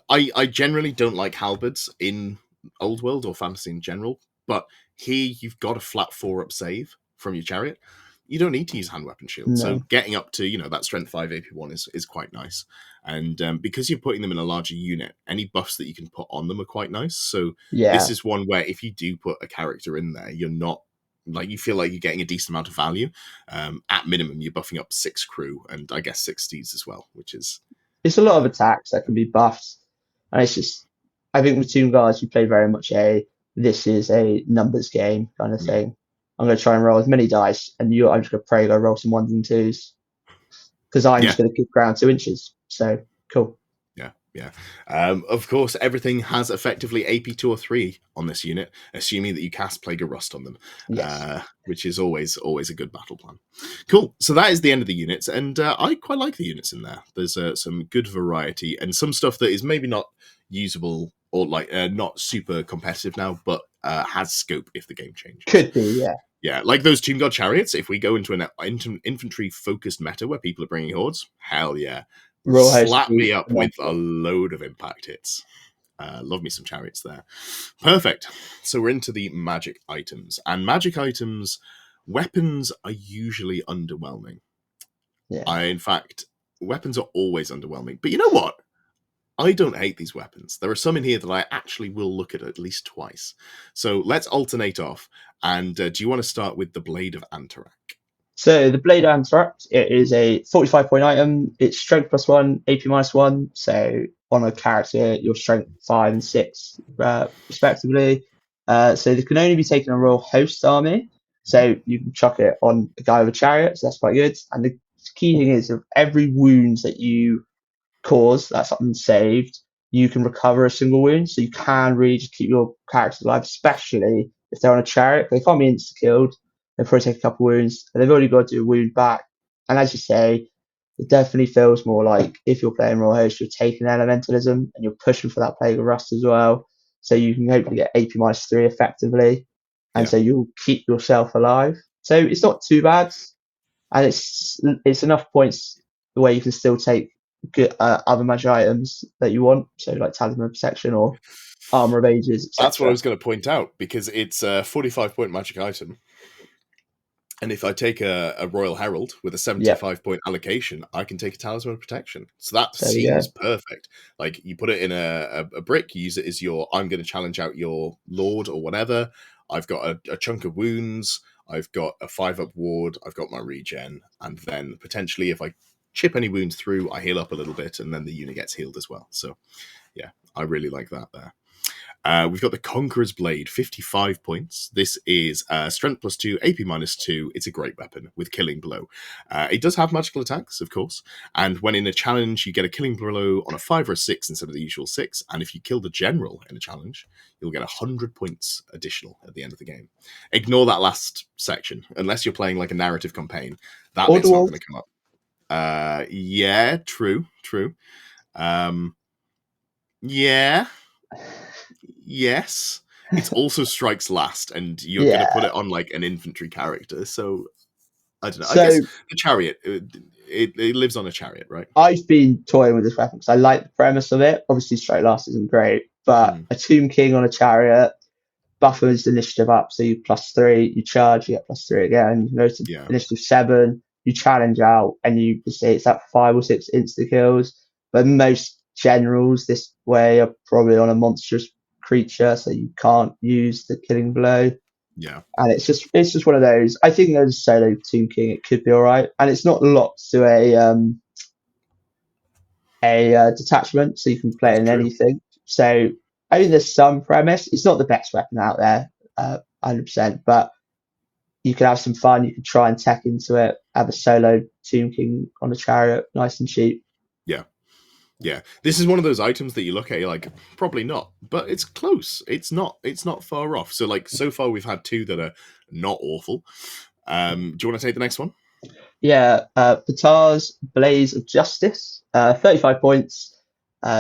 I generally don't like halberds in Old World or fantasy in general, but here you've got a flat 4-up save from your chariot. You don't need to use hand weapon shield. No. So getting up to that strength 5 AP1 is quite nice. And because you're putting them in a larger unit, any buffs that you can put on them are quite nice. So this is one where if you do put a character in there, you're not. Like, you feel like you're getting a decent amount of value. At minimum, you're buffing up 6 crew and I guess 6 steeds as well, which is... It's a lot of attacks that can be buffed. And it's just... I think with Tomb Guards, you play very much this is a numbers game kind of thing. I'm going to try and roll as many dice, and I'm just going to pray go roll some 1s and 2s. Because I'm just going to kick ground 2 inches. So, cool. Yeah. Of course, everything has effectively AP 2 or 3 on this unit, assuming that you cast Plague of Rust on them, which is always a good battle plan. Cool. So that is the end of the units, and I quite like the units in there. There's some good variety and some stuff that is maybe not usable or not super competitive now, but has scope if the game changes. Could be, yeah. Yeah, like those Tomb Guard Chariots. If we go into an infantry-focused meta where people are bringing hordes, hell yeah. Slap me up with a load of impact hits. Love me some chariots there. Perfect. So we're into the magic items. And magic items, weapons are usually underwhelming. Yeah. In fact, weapons are always underwhelming. But you know what? I don't hate these weapons. There are some in here that I actually will look at least twice. So let's alternate off. And do you want to start with the Blade of Antarak? So the Blade Anthrax, it is a 45-point item. It's strength +1, AP -1. So on a character, your strength 5 and 6, respectively. So they can only be taken on Royal Host Army. So you can chuck it on a guy with a chariot, so that's quite good. And the key thing is, of every wound that you cause, that's unsaved, you can recover a single wound. So you can really just keep your characters alive, especially if they're on a chariot. They can't be insta killed. They'll probably take a couple wounds, and they've already got to do a wound back. And as you say, it definitely feels more like if you're playing Royal Host, you're taking elementalism and you're pushing for that Plague of Rust as well. So you can hopefully get AP -3 effectively, and Yeah. so you'll keep yourself alive. So it's not too bad, and it's enough points where you can still take good other magic items that you want, so like Talisman of Protection or Armor of Ages, That's what I etc. was going to point out, because it's a 45-point magic item. And if I take a Royal Herald with a Yep, 75-point allocation, I can take a Talisman of Protection. So that there we go. seems perfect. Like, you put it in a brick, you use it as your, I'm going to challenge out your Lord or whatever. I've got a chunk of wounds. I've got a 5-up ward. I've got my regen. And then potentially if I chip any wounds through, I heal up a little bit, and then the unit gets healed as well. So, yeah, I really like that there. We've got the Conqueror's Blade, 55 points. This is strength +2, AP -2. It's a great weapon with killing blow. It does have magical attacks, of course, and when in a challenge, you get a killing blow on a 5 or a 6 instead of the usual 6, and if you kill the general in a challenge, you'll get 100 points additional at the end of the game. Ignore that last section, unless you're playing like a narrative campaign. That Or bit's not dwarves. going to come up. Yeah, true. Yeah. Yes. It's also strikes last, and you're going to put Yeah. it on like an infantry character. So I don't know. I So guess the chariot, it lives on a chariot, right? I've been toying with this weapon because I like the premise of it. Obviously, straight last isn't great, but Mm, a Tomb King on a chariot buffers initiative up, so you +3, you charge, you get +3 again. You go to yeah. initiative 7, you challenge out, and you say it's at 5 or 6 insta kills. But most generals this way are probably on a monstrous creature, so you can't use the killing blow. Yeah. And it's just one of those. I think as a solo Tomb King, it could be all right, and it's not locked to a detachment, so you can play That's in true. anything. So I think there's some premise. It's not the best weapon out there, 100%, but you could have some fun. You could try and tech into it. Have a solo Tomb King on a chariot, nice and cheap. Yeah. Yeah. This is one of those items that you look at, you're like, probably not, but it's close. It's not far off. So like, so far we've had two that are not awful. Do you want to take the next one? Yeah, Patar's Blaze of Justice, 35 points.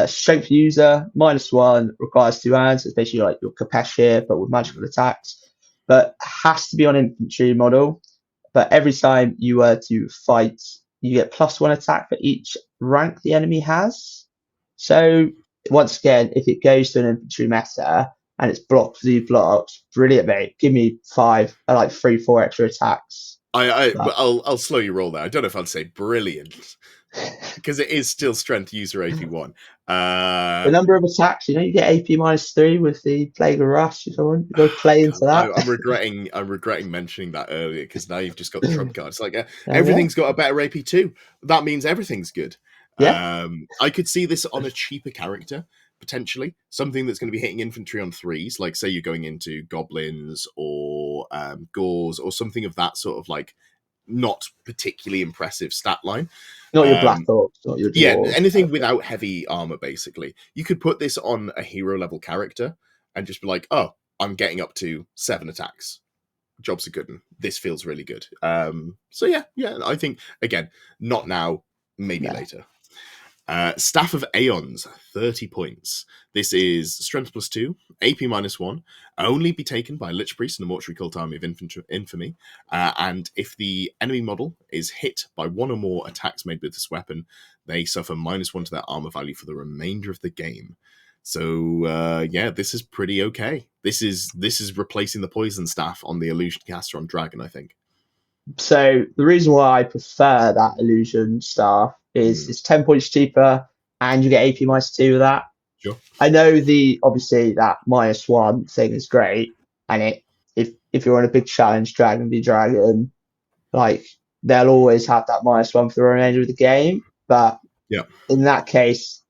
Strength user, -1, requires 2 hands. It's basically like your Capesh here, but with magical attacks. But has to be on infantry model. But every time you were to fight, you get +1 attack for each rank the enemy has. So once again, if it goes to an infantry meta and it's blocked, blue blocks, brilliant, mate. Give me 5, like 3, 4 extra attacks. But I'll slow you roll there. I don't know if I'd say brilliant, because it is still strength user AP1. the number of attacks, you get AP -3 with the Plague of Rust. If I want, you got to play into God, that. I'm regretting mentioning that earlier, because now you've just got the trump card. It's like Yeah, everything's got a better AP2. That means everything's good. yeah. I could see this on a cheaper character, potentially something that's going to be hitting infantry on 3s, like say you're going into goblins or gores or something of that sort of like not particularly impressive stat line. Not your Black Um, Orcs, not your yeah, Dwarves. anything without heavy armor, basically. You could put this on a hero level character and just be like, oh, I'm getting up to 7 attacks. Jobs are good, and this feels really good. So yeah, I think, again, not now, maybe No. later. Staff of Aeons, 30 points. This is strength +2, AP -1, only be taken by Lich Priest and the Mortuary Cult Army of Infamy. And if the enemy model is hit by 1 or more attacks made with this weapon, they suffer -1 to their armor value for the remainder of the game. So yeah, this is pretty okay. This is replacing the poison staff on the illusion caster on Dragon, I think. So the reason why I prefer that illusion staff is Mm, it's 10 points cheaper and you get AP -2 with that. sure. I know obviously that -1 thing is great, and if you're on a big challenge, Dragon v Dragon, like they'll always have that -1 for the remainder of the game. But Yeah. in that case,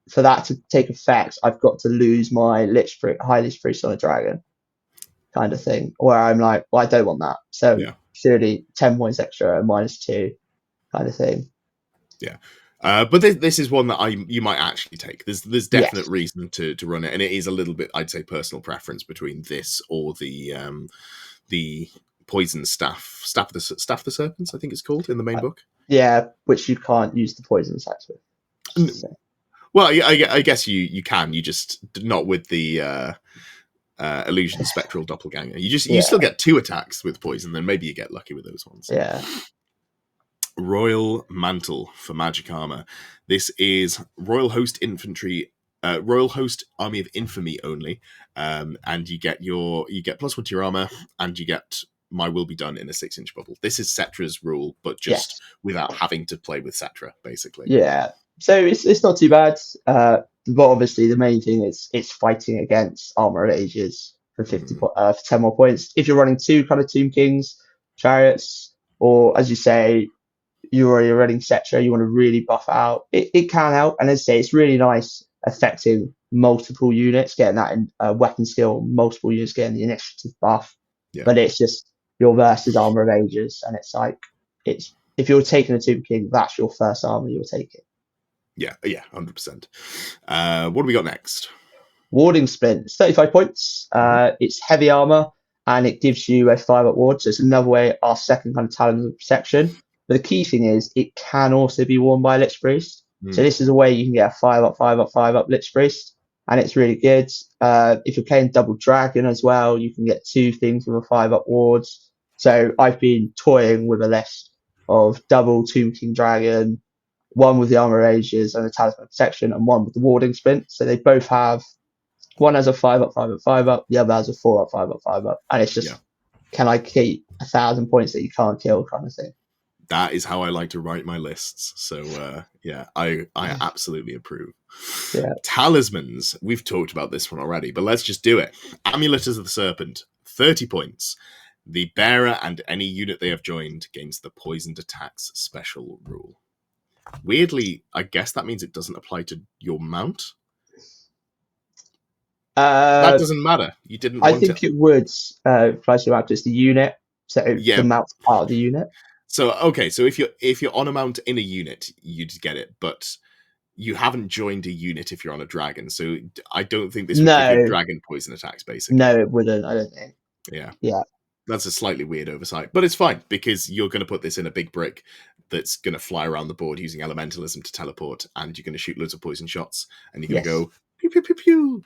for that to take effect, I've got to lose my high Lich Priest on a dragon, kind of thing. Where I'm like, well, I don't want that. So Yeah. surely 10 points extra and -2, kind of thing. Yeah. But this is one that you might actually take. There's definite Yes. reason to run it, and it is a little bit, I'd say, personal preference between this or the poison staff of the serpents, I think it's called in the main book. Yeah, which you can't use the poison attacks with. So. Well, I guess you can. You just not with the illusion spectral doppelganger. You still get 2 attacks with poison. Then maybe you get lucky with those ones. Yeah. Royal Mantle for magic armor. This is Royal Host Infantry, Royal Host Army of Infamy only, and you get +1 to your armor, and you get My Will Be Done in a 6-inch bubble. This is Settra's rule, but just without having to play with Settra, basically. Yeah, so it's not too bad, but obviously the main thing is it's fighting against Armor of Ages for 10 more points. If you're running 2 kind of Tomb Kings, Chariots, or as you say, you're running Settra, you want to really buff out, it can help. And as I say, it's really nice affecting multiple units, getting that in weapon skill, multiple units getting the initiative buff. Yeah. But it's just your versus Armor of Ages, and it's like, if you're taking a Tomb King, that's your first armor you're taking. Yeah, 100%. What do we got next? Warding Splint. It's 35 points. It's heavy armor, and it gives you a 5-up ward, so it's another way, our second kind of talent of protection. But the key thing is, it can also be worn by a Lich Priest. So this is a way you can get a 5-up, 5-up, 5-up Lich Priest, and it's really good. If you're playing double dragon as well, you can get 2 things with a 5-up wards. So I've been toying with a list of double Tomb King Dragon, one with the Armor of Ages and the Talisman of Protection, and one with the Warding Splint. So they both have, one has a 5-up, 5-up, 5-up, the other has a 4-up, 5-up, 5-up. And it's just, can I keep 1,000 points that you can't kill kind of thing. That is how I like to write my lists. So I absolutely approve. Yeah. Talismans. We've talked about this one already, but let's just do it. Amulet of the Serpent, 30 points. The bearer and any unit they have joined gains the poisoned attacks special rule. Weirdly, I guess that means it doesn't apply to your mount. That doesn't matter. You didn't want it. I think it would apply to your mount, just the unit. So the mount's part of the unit. So okay, so if you're on a mount in a unit, you'd get it, but you haven't joined a unit if you're on a dragon. So I don't think this would give you dragon poison attacks, basically. No, it wouldn't, I don't think. Yeah. That's a slightly weird oversight, but it's fine because you're going to put this in a big brick that's going to fly around the board using elementalism to teleport, and you're going to shoot loads of poison shots, and you're going to go pew pew pew pew.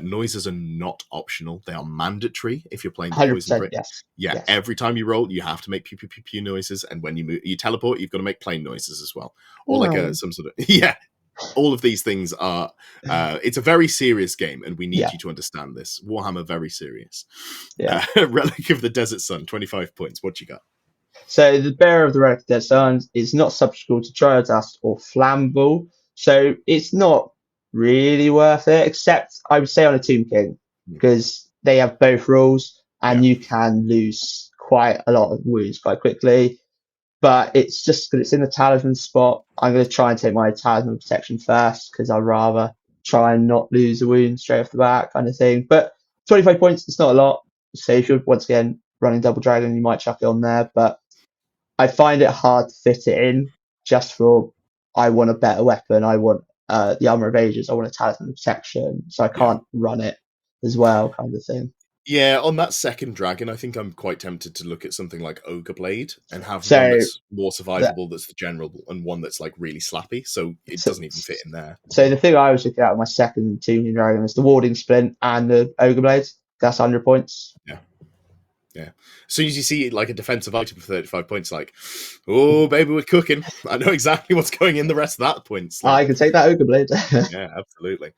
Noises are not optional; they are mandatory if you're playing the poison brick. Yes. Every time you roll, you have to make pew pew pew pew noises, and when you teleport, you've got to make plane noises as well, or like some sort of All of these things are, it's a very serious game, and we need you to understand this. Warhammer, very serious. Relic of the Desert Sun, 25 points. What you got? So the bearer of the Relic of the Desert Sun is not subject to Trial Dust or Flammable, so it's not really worth it, except I would say on a Tomb King, because they have both rules, and you can lose quite a lot of wounds quite quickly. But it's just because it's in the talisman spot. I'm going to try and take my talisman protection first because I'd rather try and not lose a wound straight off the bat, kind of thing. But 25 points, it's not a lot. So if you're once again running double dragon, you might chuck it on there. But I find it hard to fit it in just for, I want a better weapon. I want the Armor of Ages. I want a talisman protection. So I can't run it as well, kind of thing. Yeah, on that second dragon, I think I'm quite tempted to look at something like Ogre Blade and have one that's more survivable, that's the general, and one that's like really slappy, so it doesn't even fit in there. So the thing I was looking at on my second Tomb King Dragon is the Warding Splint and the Ogre Blade. That's 100 points. Yeah. As soon as you see like a defensive item for 35 points, like, oh baby, we're cooking. I know exactly what's going in the rest of that points. I can take that Ogre Blade. Yeah, absolutely.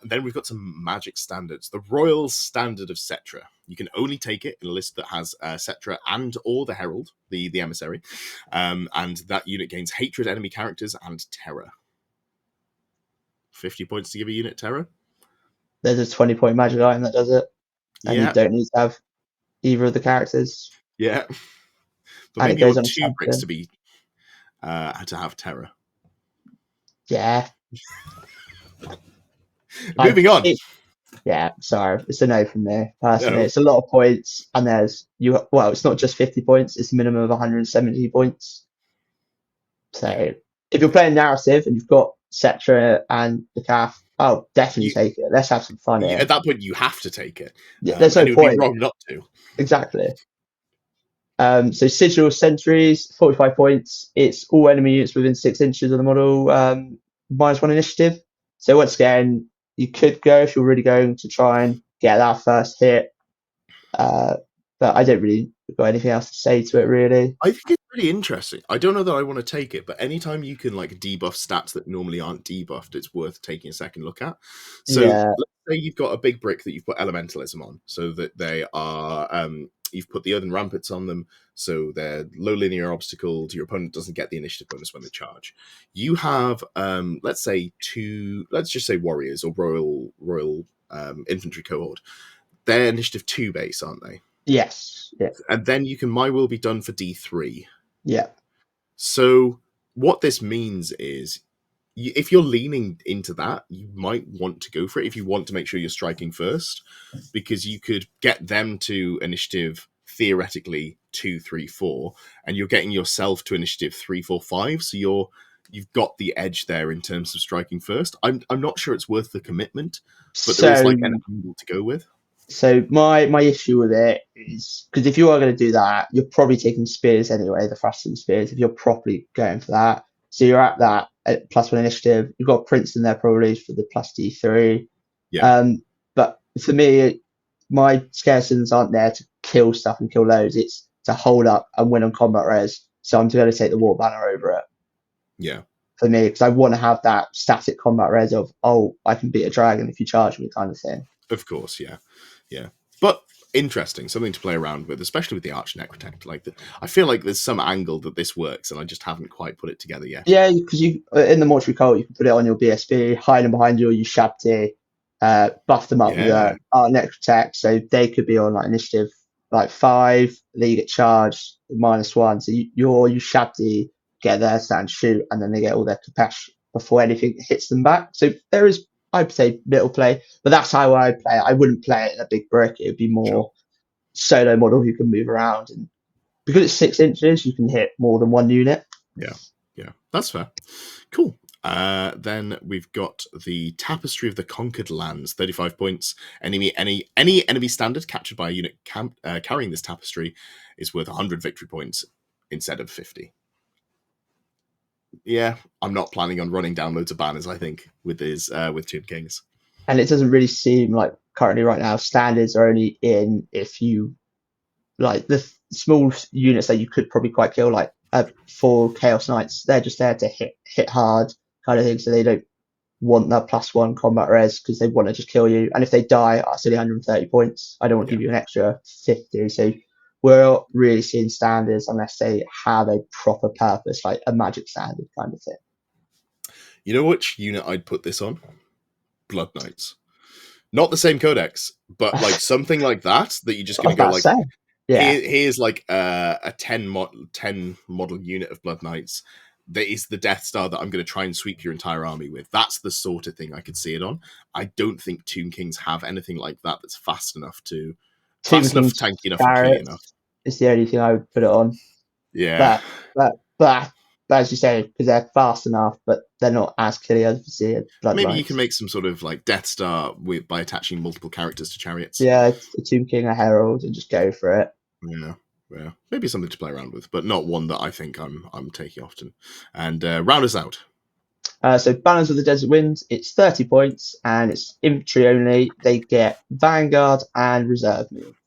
Then we've got some magic standards. The Royal Standard of Settra. You can only take it in a list that has Settra and or the Herald, the Emissary. And that unit gains hatred, enemy characters, and terror. 50 points to give a unit terror. There's a 20-point magic item that does it. And you don't need to have either of the characters. Yeah. But and it maybe you goes want on a 2 bricks champion. to be to have terror. Yeah, Moving on. Yeah, sorry, it's a no from me personally. No. It's a lot of points, and it's not just 50 points; it's a minimum of 170 points. So Yeah. if you're playing narrative and you've got Settra and Nekaph, I'll definitely You, take it. Let's have some fun you, here. at that point, you have to take it, Yeah, there's no and it would be point. wrong not to. Exactly. So Sigil Sentries, 45 points. It's all enemy units within 6 inches of the model, -1 initiative. So once again, you could go if you're really going to try and get that first hit. But I don't really got anything else to say to it, really. I think it's really interesting. I don't know that I want to take it, but anytime you can like debuff stats that normally aren't debuffed, it's worth taking a second look at. So Yeah, let's say you've got a big brick that you've put elementalism on, so that they are you've put the earthen rampants on them, so they're low linear obstacles. Your opponent doesn't get the initiative bonus when they charge. You have let's just say warriors or royal infantry cohort. They're initiative 2 base, aren't they? yes, yeah, And then you can My Will Be Done for D3. yeah. So what this means is, if you're leaning into that, you might want to go for it if you want to make sure you're striking first, because you could get them to initiative theoretically 2, 3, 4, and you're getting yourself to initiative 3, 4, 5. So you've got the edge there in terms of striking first. I'm not sure it's worth the commitment, but there is So like an angle to go with. So my issue with it is because if you are going to do that, you're probably taking spears anyway, the thrusting spears, if you're properly going for that. So you're at that at +1 initiative. You've got Princeton there probably for the plus D3. Yeah, But for me, my skeletons aren't there to kill stuff and kill loads. It's to hold up and win on combat res. So I'm going to take the war banner over it yeah. for me because I want to have that static combat res of, oh, I can beat a dragon if you charge me kind of thing. Of course, yeah. But interesting, something to play around with, especially with the Arch Necrotect. I feel like there's some angle that this works, and I just haven't quite put it together yet. Yeah, because you in the Mortuary Cult, you can put it on your BSB, hide them behind your Ushabti, buff them up with Yeah, Necrotect, so they could be on like initiative like 5. Then you get charged -1, so your Ushabti get their stand shoot, and then they get all their Capesh before anything hits them back. So there is, I'd say, little play, but that's how I play it. I wouldn't play it in a big brick. It would be more sure. solo model who can move around, and because it's 6 inches, you can hit more than one unit. Yeah, that's fair. Cool. Then we've got the Tapestry of the Conquered Lands, 35 points. Any enemy standard captured by a unit carrying this tapestry is worth 100 victory points instead of 50. Yeah, I'm not planning on running down loads of banners, I think, with Tomb Kings. And it doesn't really seem like currently right now standards are only in if you like the small units that you could probably quite kill, like 4 Chaos Knights. They're just there to hit hard kind of thing, so they don't want that +1 combat res because they want to just kill you. And if they die, it's only 130 points. I don't want to give you an extra 50. So we're not really seeing standards unless they have a proper purpose, like a magic standard kind of thing. You know which unit I'd put this on? Blood Knights. Not the same codex, but like something like that you're just going to go like, yeah, here's like a 10 model unit of Blood Knights. That is the Death Star that I'm going to try and sweep your entire army with. That's the sort of thing I could see it on. I don't think Tomb Kings have anything like that that's fast enough, tanky enough, and killy enough. It's the only thing I would put it on. Yeah. But as you say, because they're fast enough, but they're not as killy as Blood Maybe Knights. you can make some sort of like Death Star by attaching multiple characters to chariots. Yeah, a Tomb King, a Herald, and just go for it. Yeah. Maybe something to play around with, but not one that I think I'm taking often. And round us out. So Banners of the Desert Winds, it's 30 points, and it's infantry only. They get Vanguard and Reserve move.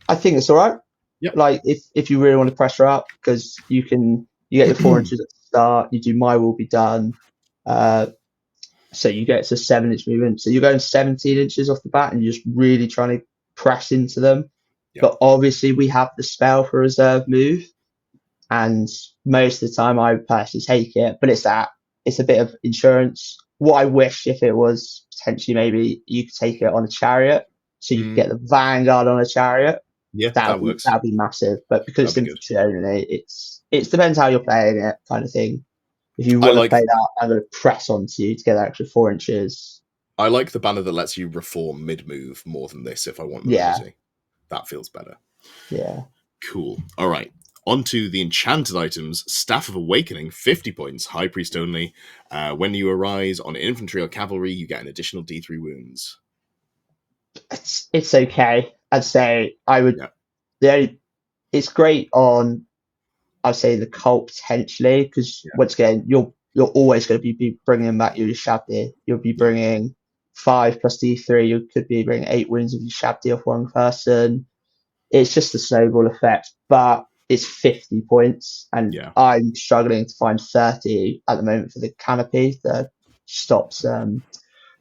I think it's all right. Yep. Like if you really want to pressure up, because you get your 4 inches at the start. You do My Will Be Done. So you get to 7-inch movement. So you're going 17 inches off the bat, and you're just really trying to press into them. Yep. But obviously, we have the spell for Reserve move, and most of the time, I would personally take it. But it's a bit of insurance. What I wish if it was potentially maybe you could take it on a chariot, so you could get the Vanguard on a chariot. Yeah, that'll that be works. massive. But because That'd it's be good. infantry only, it depends how you're playing it, kind of thing. If you I want to like play that, I'm going to press onto you to get that extra 4 inches. I like the banner that lets you reform mid move more than this if I want Yeah, mobility. That feels better. yeah. Cool. All right. On to the enchanted items. Staff of Awakening, 50 points, High Priest only. When you arise on infantry or cavalry, you get an additional D3 wounds. It's okay. I'd say I would. Yeah. The only it's great on, I'd say, the cult potentially, because Yeah. once again you're always going to be bringing back your Ushabti. You'll be Yeah. bringing 5 plus D3. You could be bringing 8 wounds of Ushabti off one person. It's just a snowball effect, but it's 50 points, and Yeah. I'm struggling to find 30 at the moment for the canopy that stops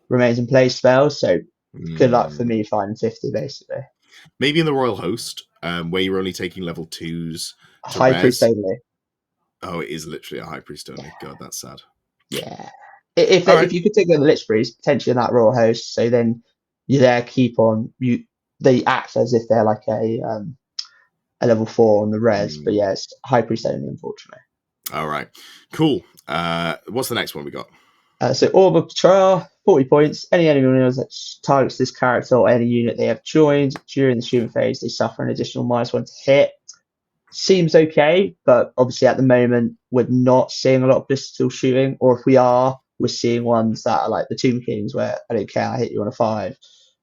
remains in place spells. So good luck for me finding 50 basically. Maybe in the Royal Host, where you're only taking level 2s to High priest res. only. Oh, it is literally a High Priest Yeah. only. God, that's sad. Yeah. All right. If you could take the Lich Priest, potentially in that Royal Host, so then you there keep on they act as if they're like a level 4 on the res, but yeah, it's High Priest only, unfortunately. All right. Cool. What's the next one we got? So Orb of Betrayal, 40 points. Any enemy that targets this character or any unit they have joined during the shooting phase, they suffer an additional -1 to hit. Seems okay, but obviously at the moment we're not seeing a lot of pistol shooting, or if we are, we're seeing ones that are like the Tomb Kings, where I don't care, I hit you on a 5,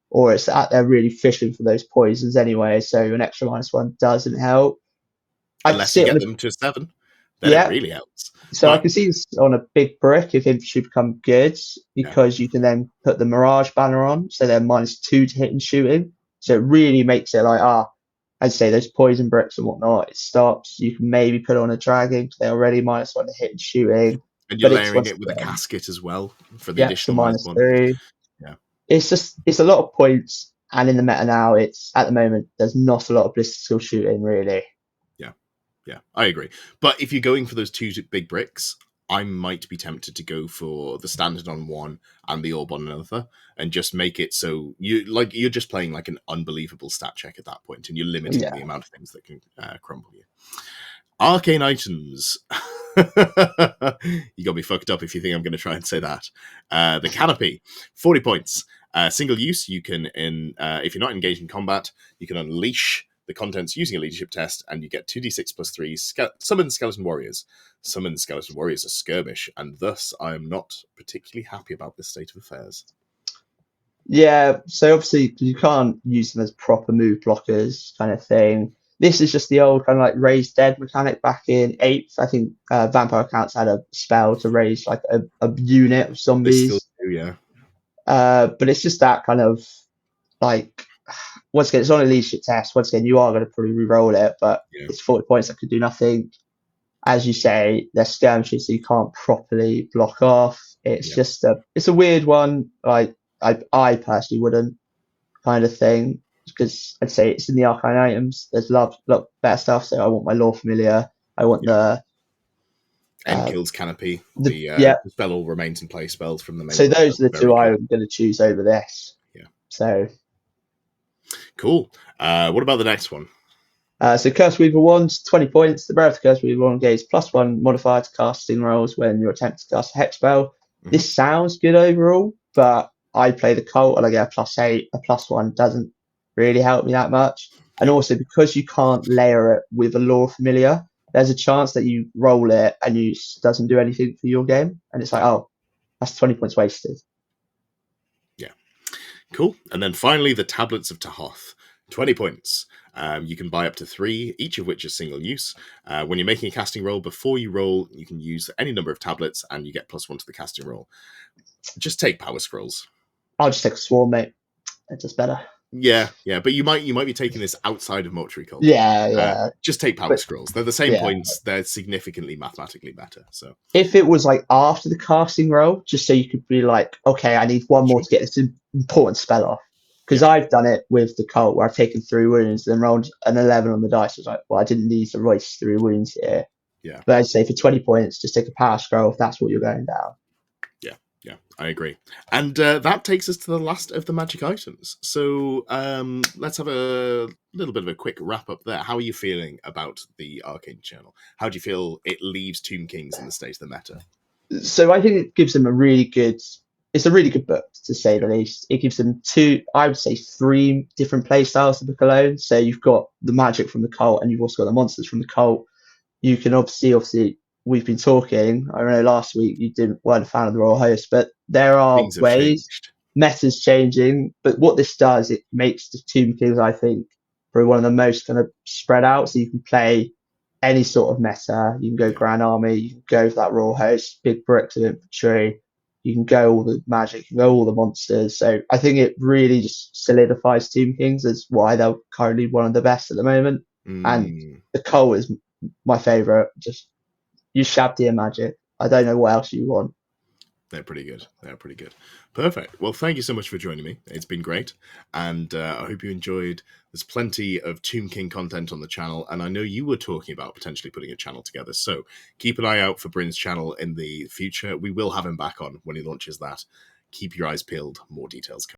or it's out there really fishing for those poisons anyway. So an extra -1 doesn't help. I can Unless you see it on get the them to 7, then it yeah. really helps. So I But can see this on a big brick if infantry become good, yeah, because you can then put the Mirage banner on, so they're -2 to hit and shooting. So it really makes it like, I'd say those poison bricks and whatnot, it stops. You can maybe put on a dragon because they're already -1 to hit and shooting. and you're But it's layering once it with a again, casket as well for the yeah, it's a additional -1. -3. Yeah. It's a lot of points, and in the meta now, it's at the moment there's not a lot of blister shooting really. Yeah. Yeah, I agree. But if you're going for those 2 big bricks, I might be tempted to go for the standard on one and the orb on another, and just make it so you're just playing like an unbelievable stat check at that point, and you're limiting Yeah. the amount of things that can crumble you. Arcane items. You got me fucked up if you think I'm going to try and say that. The canopy, 40 points. Single use, you can, if you're not engaged in combat, you can unleash the contents using a leadership test, and you get 2d6 plus 3 summon skeleton warriors. Summon skeleton warriors are skirmish, and thus I am not particularly happy about this state of affairs. Yeah, so obviously you can't use them as proper move blockers kind of thing. This is just the old kind of like raise dead mechanic back in 8th. I think Vampire Counts had a spell to raise like a unit of They still zombies. do, yeah. But it's just that kind of like, once again, it's on a leadership test. Once again, you are going to probably re-roll it, but Yeah. it's 40 points that could do nothing. As you say, they're skirmishes, so you can't properly block off. It's Yeah. just it's a weird one. Like I personally wouldn't, kind of thing, because I'd say it's in the arcane items. There's a lot better stuff. So I want my lore familiar. I want End kills canopy. the The spell all remains in play spells from the main So one. those That's are the very two good. I'm going to choose over this. Yeah. So Cool. What about the next one? so Curse Weaver wands, 20 points. The Bearer of the Curse Weaver wand gains +1 modifier to casting rolls when you're attempting to cast a hex spell. Mm-hmm. This sounds good overall, but I play the cult and I get a +8. A +1 doesn't really help me that much. And also, because you can't layer it with a lore familiar, there's a chance that you roll it and it doesn't do anything for your game. And it's like, oh, that's 20 points wasted. Yeah. Cool. And then finally, the Tablets of Tahoth. 20 points. You can buy up to 3, each of which is single use. When you're making a casting roll, before you roll, you can use any number of tablets and you get +1 to the casting roll. Just take Power Scrolls. I'll just take a swarm, mate. It's just better. Yeah, but you might be taking this outside of Mortuary Cult. Yeah. Just take Power Scrolls. They're the same points. They're significantly mathematically better. So if it was like after the casting roll, just so you could be like, okay, I need one more to get this important spell off. Because I've done it with the cult where I've taken 3 wounds and then rolled an 11 on the dice. I was like, well, I didn't need to waste 3 wounds here. Yeah. But I'd say for 20 points, just take a power scroll if that's what you're going down. Yeah, I agree. And that takes us to the last of the magic items. So let's have a little bit of a quick wrap up there. How are you feeling about the Arcane Journal? How do you feel it leaves Tomb Kings in the state of the meta? So I think it gives them a really good. It's a really good book to say the least. It gives them I would say three different play styles to book alone. So you've got the magic from the cult, and you've also got the monsters from the cult. You can obviously we've been talking. I know last week you weren't a fan of the royal host, but there are Things have ways. changed. Meta's changing, but what this does, it makes the Tomb Kings, I think, probably one of the most kind of spread out. So you can play any sort of meta. You can go Yeah. Grand Army, you can go for that royal host, big bricks of infantry. You can go all the magic, you can go all the monsters. So I think it really just solidifies Tomb Kings as why they're currently one of the best at the moment. And Mm. the Cole is my favourite. Just Ushabti and magic. I don't know what else you want. They're pretty good. They're pretty good. Perfect. Well, thank you so much for joining me. It's been great. And I hope you enjoyed. There's plenty of Tomb King content on the channel. And I know you were talking about potentially putting a channel together. So keep an eye out for Bryn's channel in the future. We will have him back on when he launches that. Keep your eyes peeled. More details coming.